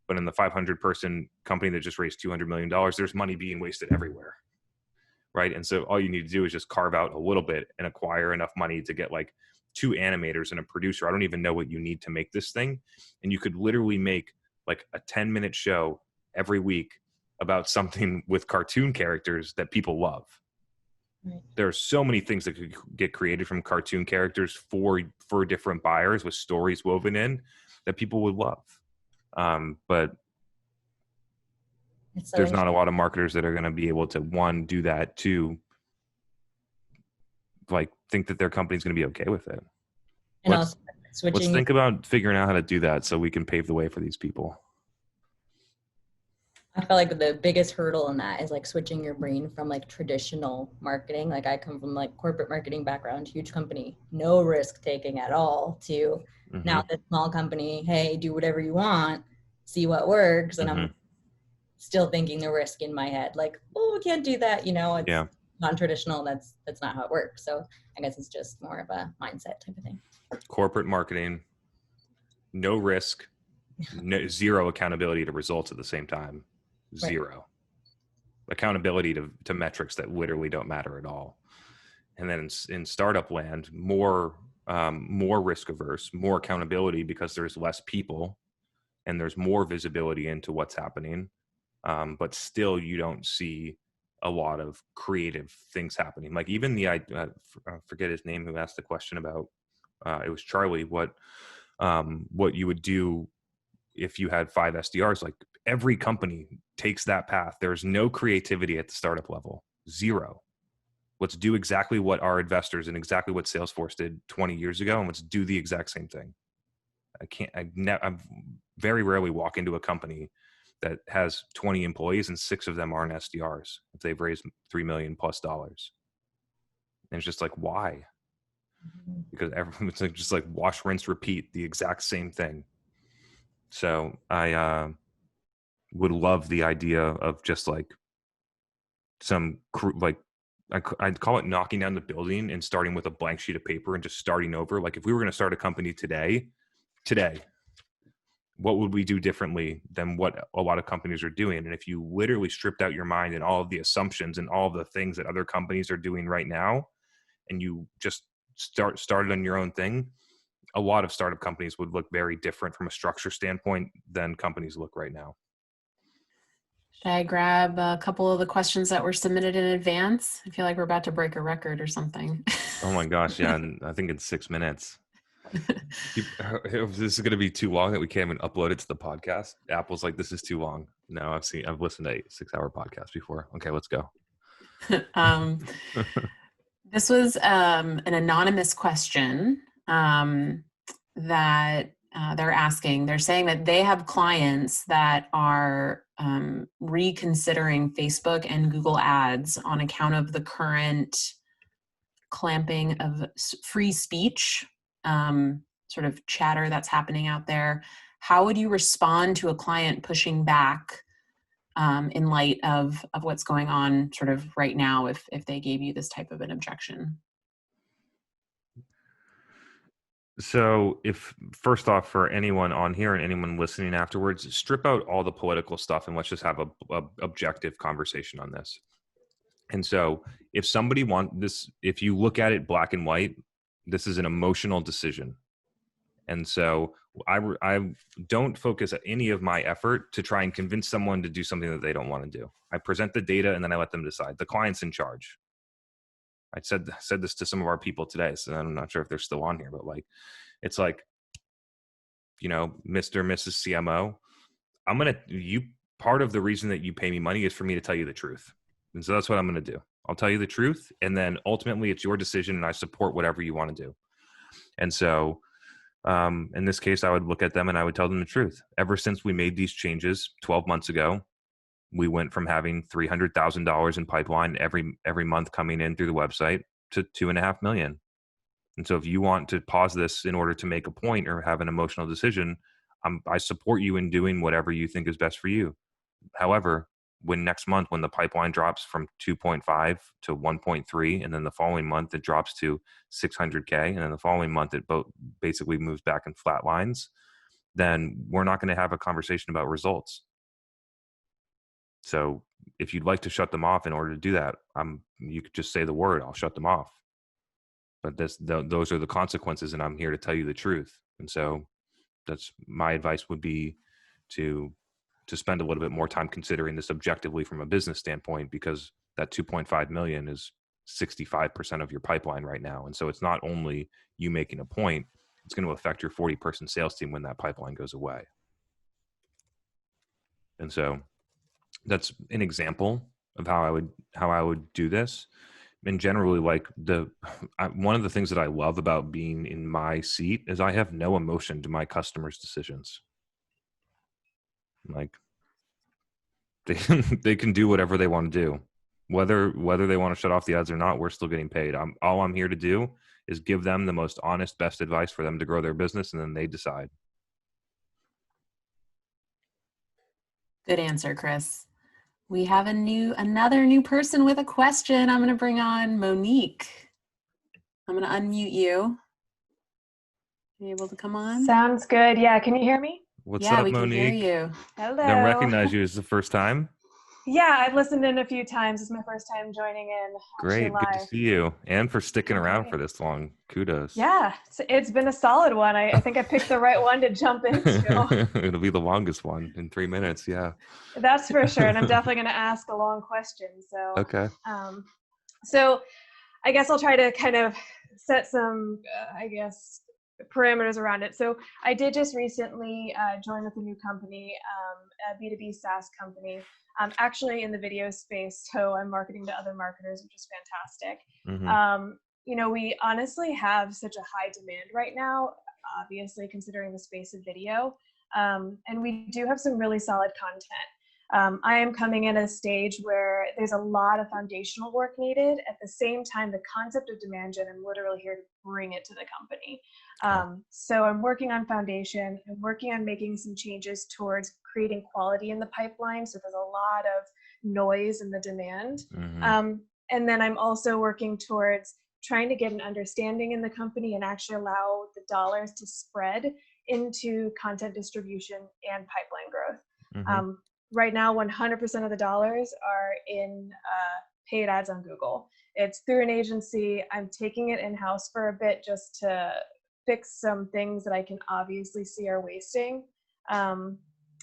but in the 500-person company that just raised $200 million, there's money being wasted everywhere, right? And so all you need to do is just carve out a little bit and acquire enough money to get like 2 animators and a producer. I don't even know what you need to make this thing. And you could literally make like a 10-minute show every week about something with cartoon characters that people love. Right. There are so many things that could get created from cartoon characters for different buyers, with stories woven in, that people would love. But there's not a lot of marketers that are going to be able to, one, do that, two, like, think that their company's going to be okay with it. And let's think about figuring out how to do that so we can pave the way for these people. I feel like the biggest hurdle in that is like switching your brain from like traditional marketing. Like I come from like corporate marketing background, huge company, no risk taking at all, to now this small company, hey, do whatever you want, see what works. And I'm still thinking the risk in my head, like, oh, we can't do that. It's non-traditional. That's not how it works. So I guess it's just more of a mindset type of thing. Corporate marketing, no risk, zero accountability to results at the same time. Zero accountability to metrics that literally don't matter at all. And then in startup land, more risk averse, more accountability because there's less people and there's more visibility into what's happening. But still, you don't see a lot of creative things happening. Like even I forget his name who asked the question about, it was Charlie, what you would do if you had 5 SDRs. Like every company takes that path. There's no creativity at the startup level. Zero. Let's do exactly what our investors and exactly what Salesforce did 20 years ago, and let's do the exact same thing. I very rarely walk into a company that has 20 employees and 6 of them aren't SDRs if they've raised $3 million plus. And it's just like, why? Because everyone's just like wash, rinse, repeat the exact same thing. So I would love the idea of just like some like, I'd call it knocking down the building and starting with a blank sheet of paper and just starting over. Like if we were going to start a company today, what would we do differently than what a lot of companies are doing? And if you literally stripped out your mind and all of the assumptions and all of the things that other companies are doing right now, and you just started on your own thing, a lot of startup companies would look very different from a structure standpoint than companies look right now. Should I grab a couple of the questions that were submitted in advance? I feel like we're about to break a record or something. Oh my gosh, yeah, and I think in 6 minutes. If this is going to be too long that we can't even upload it to the podcast, Apple's like, this is too long. No, I've listened to 6-hour podcasts before. Okay, let's go. This was an anonymous question that they're asking. They're saying that they have clients that are reconsidering Facebook and Google Ads on account of the current clamping of free speech, sort of chatter that's happening out there. How would you respond to a client pushing back in light of what's going on sort of right now if they gave you this type of an objection? So if first off, for anyone on here and anyone listening afterwards, strip out all the political stuff and let's just have a objective conversation on this. And so if somebody wants this, if you look at it black and white, this is an emotional decision. And so I don't focus any of my effort to try and convince someone to do something that they don't want to do. I present the data and then I let them decide. The client's in charge. I said this to some of our people today, so I'm not sure if they're still on here, but like, it's like, you know, Mr. and Mrs. CMO, part of the reason that you pay me money is for me to tell you the truth. And so that's what I'm going to do. I'll tell you the truth. And then ultimately it's your decision and I support whatever you want to do. And so in this case, I would look at them and I would tell them the truth. Ever since we made these changes 12 months ago, we went from having $300,000 in pipeline every month coming in through the website to $2.5 million. And so if you want to pause this in order to make a point or have an emotional decision, I support you in doing whatever you think is best for you. However, when next month, when the pipeline drops from 2.5 to 1.3, and then the following month it drops to 600K, and then the following month it basically moves back in flat lines, then we're not going to have a conversation about results. So if you'd like to shut them off in order to do that, you could just say the word, I'll shut them off. But those are the consequences, and I'm here to tell you the truth. And so that's my advice would be to spend a little bit more time considering this objectively from a business standpoint, because that 2.5 million is 65% of your pipeline right now. And so it's not only you making a point, it's going to affect your 40-person sales team when that pipeline goes away. And so that's an example of how I would do this. And generally, like one of the things that I love about being in my seat is I have no emotion to my customers' decisions. Like they can do whatever they want to do, whether they want to shut off the ads or not. We're still getting paid. All I'm here to do is give them the most honest, best advice for them to grow their business, and then they decide. Good answer, Chris. We have another new person with a question. I'm going to bring on Monique. I'm going to unmute you. Are you able to come on? Sounds good. Yeah. Can you hear me? What's up, we Monique? can hear you. Hello. Don't recognize you. Is the first time? Yeah, I've listened in a few times. It's my first time joining in. Great. Good to see you. And for sticking around for this long. Kudos. Yeah, it's been a solid one. I think I picked the right one to jump into. It'll be the longest one in 3 minutes. Yeah. That's for sure. And I'm definitely going to ask a long question. So, okay. So I guess I'll try to kind of set some, parameters around it. So I did just recently join with a new company, a B2B SaaS company, actually in the video space. So I'm marketing to other marketers, which is fantastic. Mm-hmm. You know, we honestly have such a high demand right now, obviously considering the space of video. And we do have some really solid content. I am coming in at a stage where there's a lot of foundational work needed. At the same time, the concept of demand gen, I'm literally here to bring it to the company. So I'm working on foundation. I'm working on making some changes towards creating quality in the pipeline. So there's a lot of noise in the demand. Mm-hmm. And then I'm also working towards trying to get an understanding in the company and actually allow the dollars to spread into content distribution and pipeline growth. Mhm. Right now, 100% of the dollars are in paid ads on Google. It's through an agency. I'm taking it in-house for a bit just to fix some things that I can obviously see are wasting. And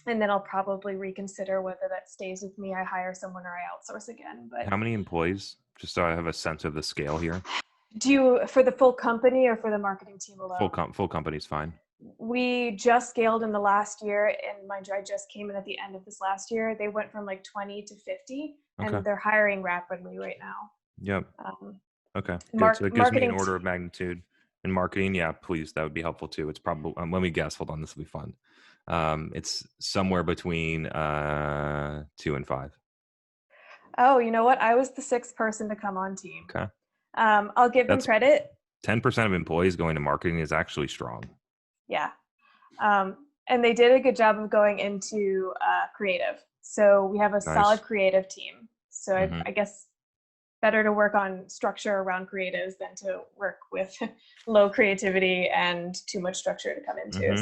then I'll probably reconsider whether that stays with me, I hire someone, or I outsource again. But How many employees? Just so I have a sense of the scale here. do you, for the full company or for the marketing team alone? Full company's fine. We just scaled in the last year, and mind you, I just came in at the end of this last year. They went from like 20 to 50, and Okay. they're hiring rapidly right now. Yep. Okay. Good. Mark- So it gives me an marketing order of magnitude. In marketing, yeah, please, that would be helpful too. It's probably let me guess. Hold on, this will be fun. It's somewhere between 2 and 5. Oh, you know what? I was the 6th person to come on team. Okay. I'll give them That's credit. 10% of employees going to marketing is actually strong. Yeah. And they did a good job of going into creative. So we have a solid creative team. So I guess better to work on structure around creatives than to work with low creativity and too much structure to come into.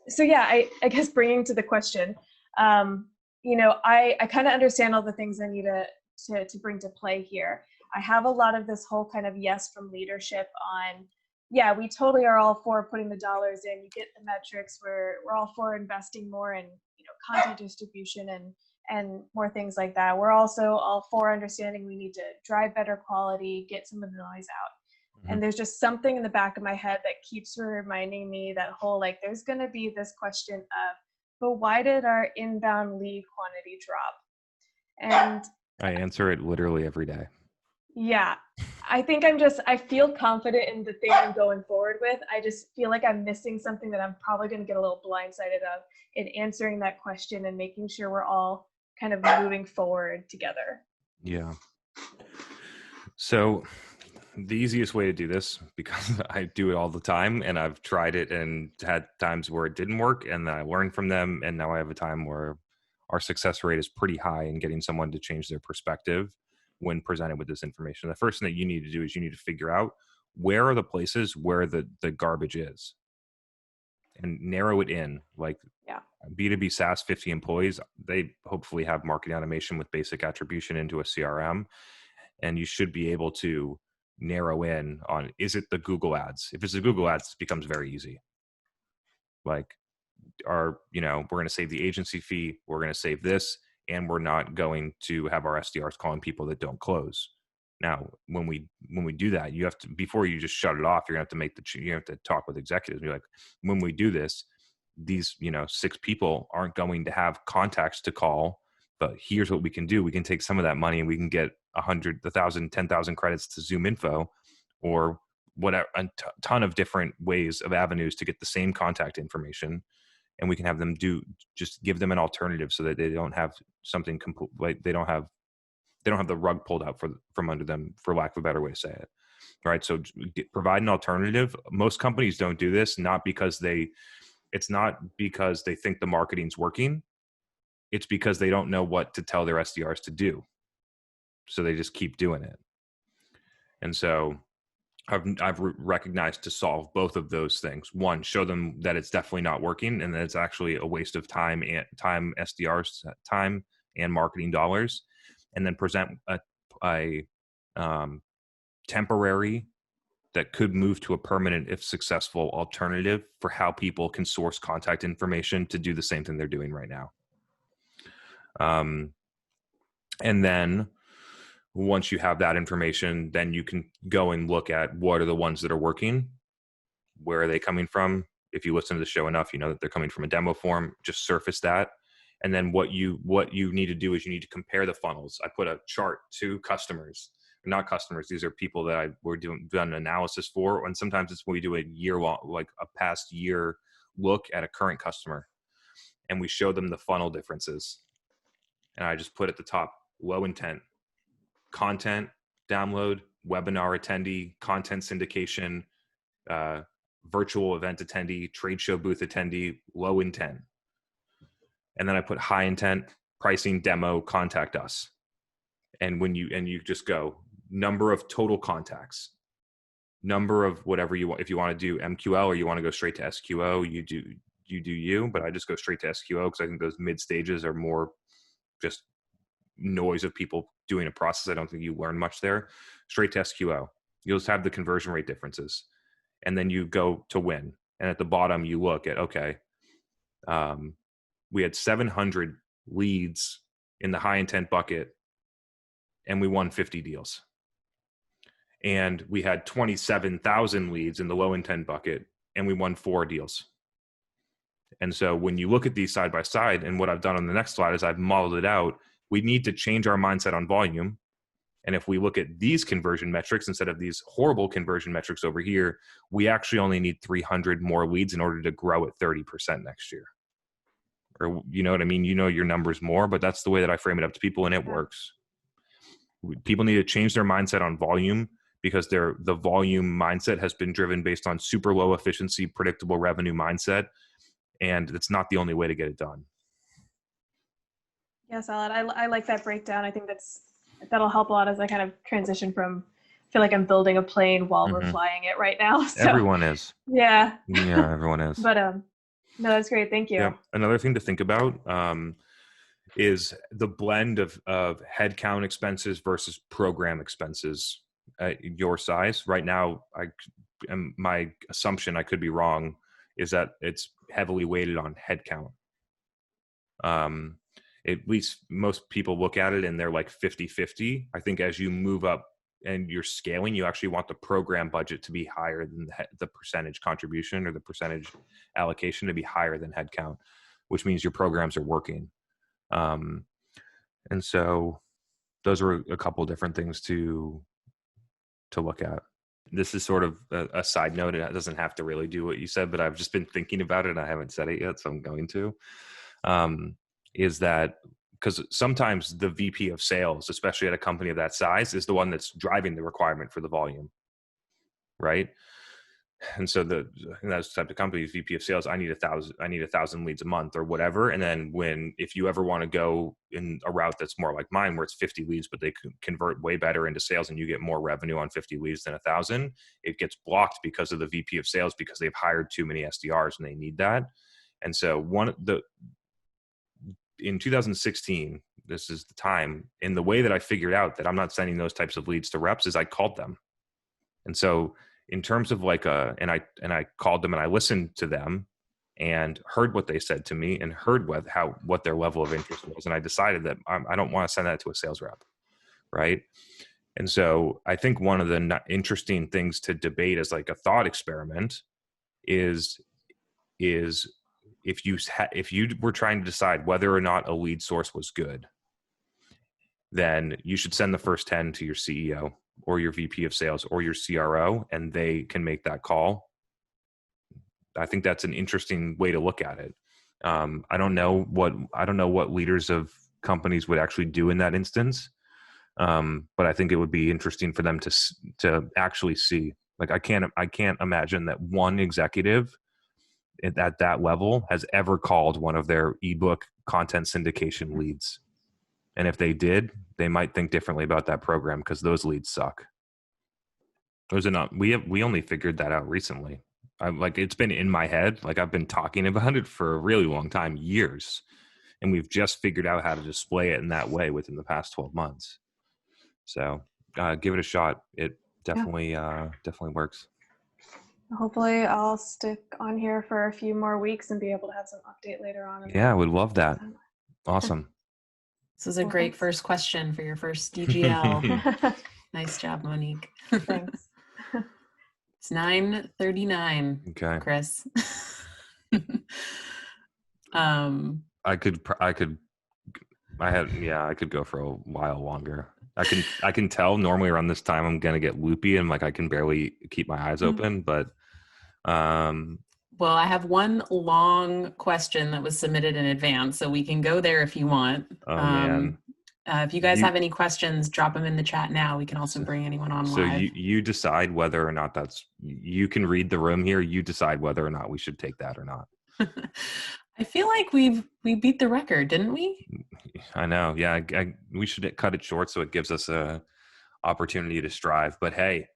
So yeah, I guess bringing to the question, you know, I kind of understand all the things I need to bring to play here. I have a lot of this whole kind of yes from leadership on, yeah, we totally are all for putting the dollars in. You get the metrics. We're all for investing more in, you know, content distribution and more things like that. We're also all for understanding we need to drive better quality, get some of the noise out. And there's just something in the back of my head that keeps reminding me that whole, like, there's going to be this question of, but why did our inbound lead quantity drop? And I answer it literally every day. yeah, I think I feel confident in the thing I'm going forward with. I just feel like I'm missing something that I'm probably going to get a little blindsided of in answering that question and making sure we're all kind of moving forward together. Yeah. So the easiest way to do this, because I do it all the time and I've tried it and had times where it didn't work and then I learned from them. And now I have a time where our success rate is pretty high in getting someone to change their perspective when presented with this information. The first thing that you need to do is you need to figure out where are the places where the garbage is and narrow it in. Like B2B SaaS, 50 employees, they hopefully have marketing automation with basic attribution into a CRM. And you should be able to narrow in on, is it the Google ads? If it's the Google ads, it becomes very easy. Like, we're going to save the agency fee, we're going to save this, and we're not going to have our SDRs calling people that don't close. Now, when we do that, you have to, before you just shut it off, you're going to have to you have to talk with executives and be like, when we do this, these 6 people aren't going to have contacts to call, but here's what we can do. We can take some of that money and we can get 100, 1,000, 10,000 credits to Zoom Info, or whatever, a ton of different ways of avenues to get the same contact information. And we can have them just give them an alternative so that they don't have something like they don't have the rug pulled out from under them, for lack of a better way to say it. Right. So provide an alternative. Most companies don't do this, it's not because they think the marketing's working. It's because they don't know what to tell their SDRs to do. So they just keep doing it. And so I've recognized to solve both of those things. One, show them that it's definitely not working and that it's actually a waste of time, SDRs time and marketing dollars, and then present a temporary that could move to a permanent, if successful, alternative for how people can source contact information to do the same thing they're doing right now. And then once you have that information, then you can go and look at what are the ones that are working. Where are they coming from? If you listen to the show enough, you know that they're coming from a demo form. Just surface that. And then what you need to do is you need to compare the funnels. I put a chart to customers, not customers. These are people that we're done an analysis for. And sometimes it's when we do a year long, like a past year look at a current customer, and we show them the funnel differences. And I just put at the top, low intent, content, download, webinar attendee, content syndication, virtual event attendee, trade show booth attendee, low intent. And then I put high intent, pricing, demo, contact us. And when you just go number of total contacts, number of whatever you want. If you want to do MQL or you want to go straight to SQO, you do you, but I just go straight to SQO because I think those mid stages are more just noise of people doing a process. I don't think you learn much there. Straight to SQO. You'll just have the conversion rate differences. And then you go to win. And at the bottom, you look at, okay, we had 700 leads in the high intent bucket and we won 50 deals. And we had 27,000 leads in the low intent bucket and we won 4 deals. And so when you look at these side by side, and what I've done on the next slide is I've modeled it out, we need to change our mindset on volume. And if we look at these conversion metrics instead of these horrible conversion metrics over here, we actually only need 300 more leads in order to grow at 30% next year. Or, you know what I mean? You know your numbers more, but that's the way that I frame it up to people, and it works. People need to change their mindset on volume because the volume mindset has been driven based on super low efficiency, predictable revenue mindset. And it's not the only way to get it done. Yeah, solid. I like that breakdown. I think that'll help a lot as I kind of transition from, I feel like I'm building a plane while we're flying it right now. So, everyone is. Yeah. Yeah, everyone is. But no, that's great. Thank you. Yeah. Another thing to think about is the blend of headcount expenses versus program expenses at your size. Right now, my assumption, I could be wrong, is that it's heavily weighted on headcount. At least most people look at it and they're like 50-50. I think as you move up and you're scaling, you actually want the program budget to be higher than the percentage contribution or the percentage allocation to be higher than headcount, which means your programs are working. And so those are a couple different things to look at. This is sort of a side note. It doesn't have to really do what you said, but I've just been thinking about it and I haven't said it yet, so I'm going to. Is that because sometimes the VP of sales, especially at a company of that size, is the one that's driving the requirement for the volume, right? And so in those type of companies, VP of sales, I need 1,000 leads a month or whatever. And then if you ever want to go in a route that's more like mine, where it's 50 leads, but they convert way better into sales and you get more revenue on 50 leads than 1,000, it gets blocked because of the VP of sales, because they've hired too many SDRs and they need that. And so in 2016, this is the time, in the way that I figured out that I'm not sending those types of leads to reps is I called them. And so in terms of and I called them and I listened to them and heard what they said to me and heard what their level of interest was. And I decided that I don't want to send that to a sales rep. Right. And so I think one of the interesting things to debate as like a thought experiment is if you were trying to decide whether or not a lead source was good, then you should send the first 10 to your CEO or your VP of sales or your CRO, and they can make that call. I think that's an interesting way to look at it. I don't know what leaders of companies would actually do in that instance, but I think it would be interesting for them to actually see. Like I can't imagine that one executive at that level has ever called one of their ebook content syndication leads. And if they did, they might think differently about that program because those leads suck. Those are not, we only figured that out recently. It's been in my head. Like I've been talking about it for a really long time, years. And we've just figured out how to display it in that way within the past 12 months. So give it a shot. It definitely works. Hopefully I'll stick on here for a few more weeks and be able to have some update later on. Yeah, I would love that. Awesome. This is a great first question for your first DGL. Nice job, Monique. Thanks. It's 9:39. Okay. Chris. I could go for a while longer. I can tell normally around this time I'm gonna get loopy and I can barely keep my eyes open, but well, I have one long question that was submitted in advance, so we can go there if you want. Oh man. If you guys have any questions, drop them in the chat now. We can also bring anyone on live. So you decide whether or not you can read the room here. You decide whether or not we should take that or not. I feel like we beat the record, didn't we? I know. Yeah, we should cut it short so it gives us a opportunity to strive. But hey,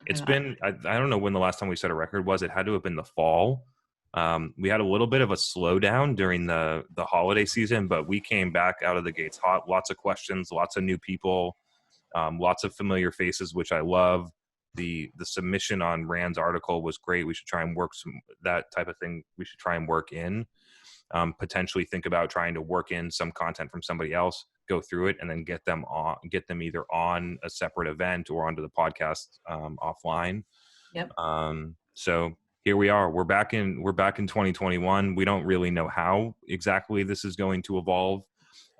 It's been, I don't know when the last time we set a record was. It had to have been the fall. We had a little bit of a slowdown during the holiday season, but we came back out of the gates hot. Lots of questions, lots of new people, lots of familiar faces, which I love. The submission on Rand's article was great. We should try and work that type of thing. We should try and work in, potentially think about trying to work in some content from somebody else, go through it, and then get them either on a separate event or onto the podcast offline. Yep. So here we are. We're back in 2021. We don't really know how exactly this is going to evolve,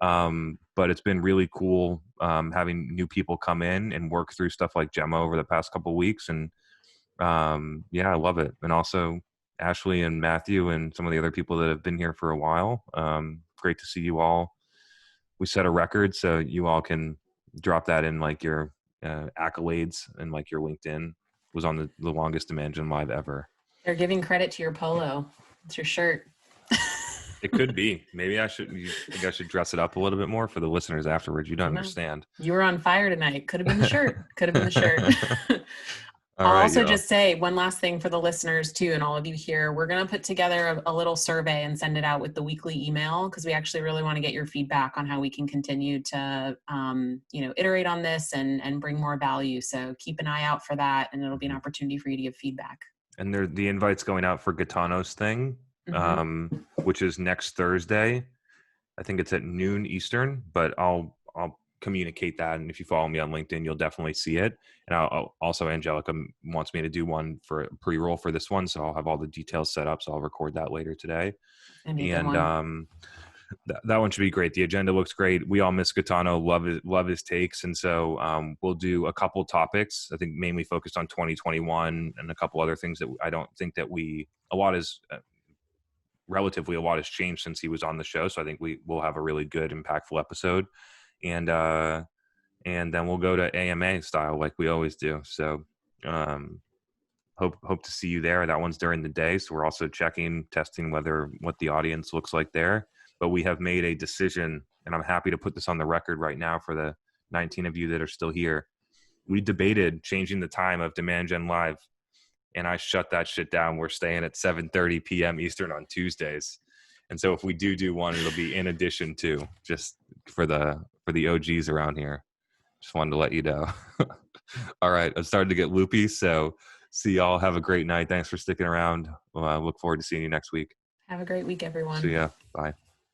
but it's been really cool having new people come in and work through stuff like Gemma over the past couple of weeks. And yeah, I love it. And also Ashley and Matthew and some of the other people that have been here for a while. Great to see you all. We set a record, so you all can drop that in like your accolades and like your LinkedIn. Was on the longest Demand Gen Live ever. They're giving credit to your polo. It's your shirt. It could be. Maybe I should dress it up a little bit more for the listeners afterwards. You don't understand. You were on fire tonight. Could have been the shirt. Could have been the shirt. I'll right, also just say one last thing for the listeners too, and all of you here. We're going to put together a little survey and send it out with the weekly email, because we actually really want to get your feedback on how we can continue to, iterate on this and bring more value. So keep an eye out for that, and it'll be an opportunity for you to give feedback. And the invite's going out for Gaetano's thing, which is next Thursday. I think it's at noon Eastern, but I'll communicate that. And if you follow me on LinkedIn, you'll definitely see it. And I'll also, Angelica wants me to do one for pre-roll for this one. So I'll have all the details set up. So I'll record that later today. And that one should be great. The agenda looks great. We all miss Gaetano, love his takes. And so we'll do a couple topics, I think mainly focused on 2021 and a couple other things that I don't think that a lot has changed since he was on the show. So I think we'll have a really good, impactful episode. And then we'll go to AMA style like we always do. So hope to see you there. That one's during the day. So we're also testing what the audience looks like there. But we have made a decision, and I'm happy to put this on the record right now for the 19 of you that are still here. We debated changing the time of Demand Gen Live, and I shut that shit down. We're staying at 7:30 p.m. Eastern on Tuesdays. And so if we do one, it'll be in addition to, just for the OGs around here. Just wanted to let you know. All right. I'm starting to get loopy. So see y'all. Have a great night. Thanks for sticking around. Look forward to seeing you next week. Have a great week, everyone. See ya. Bye.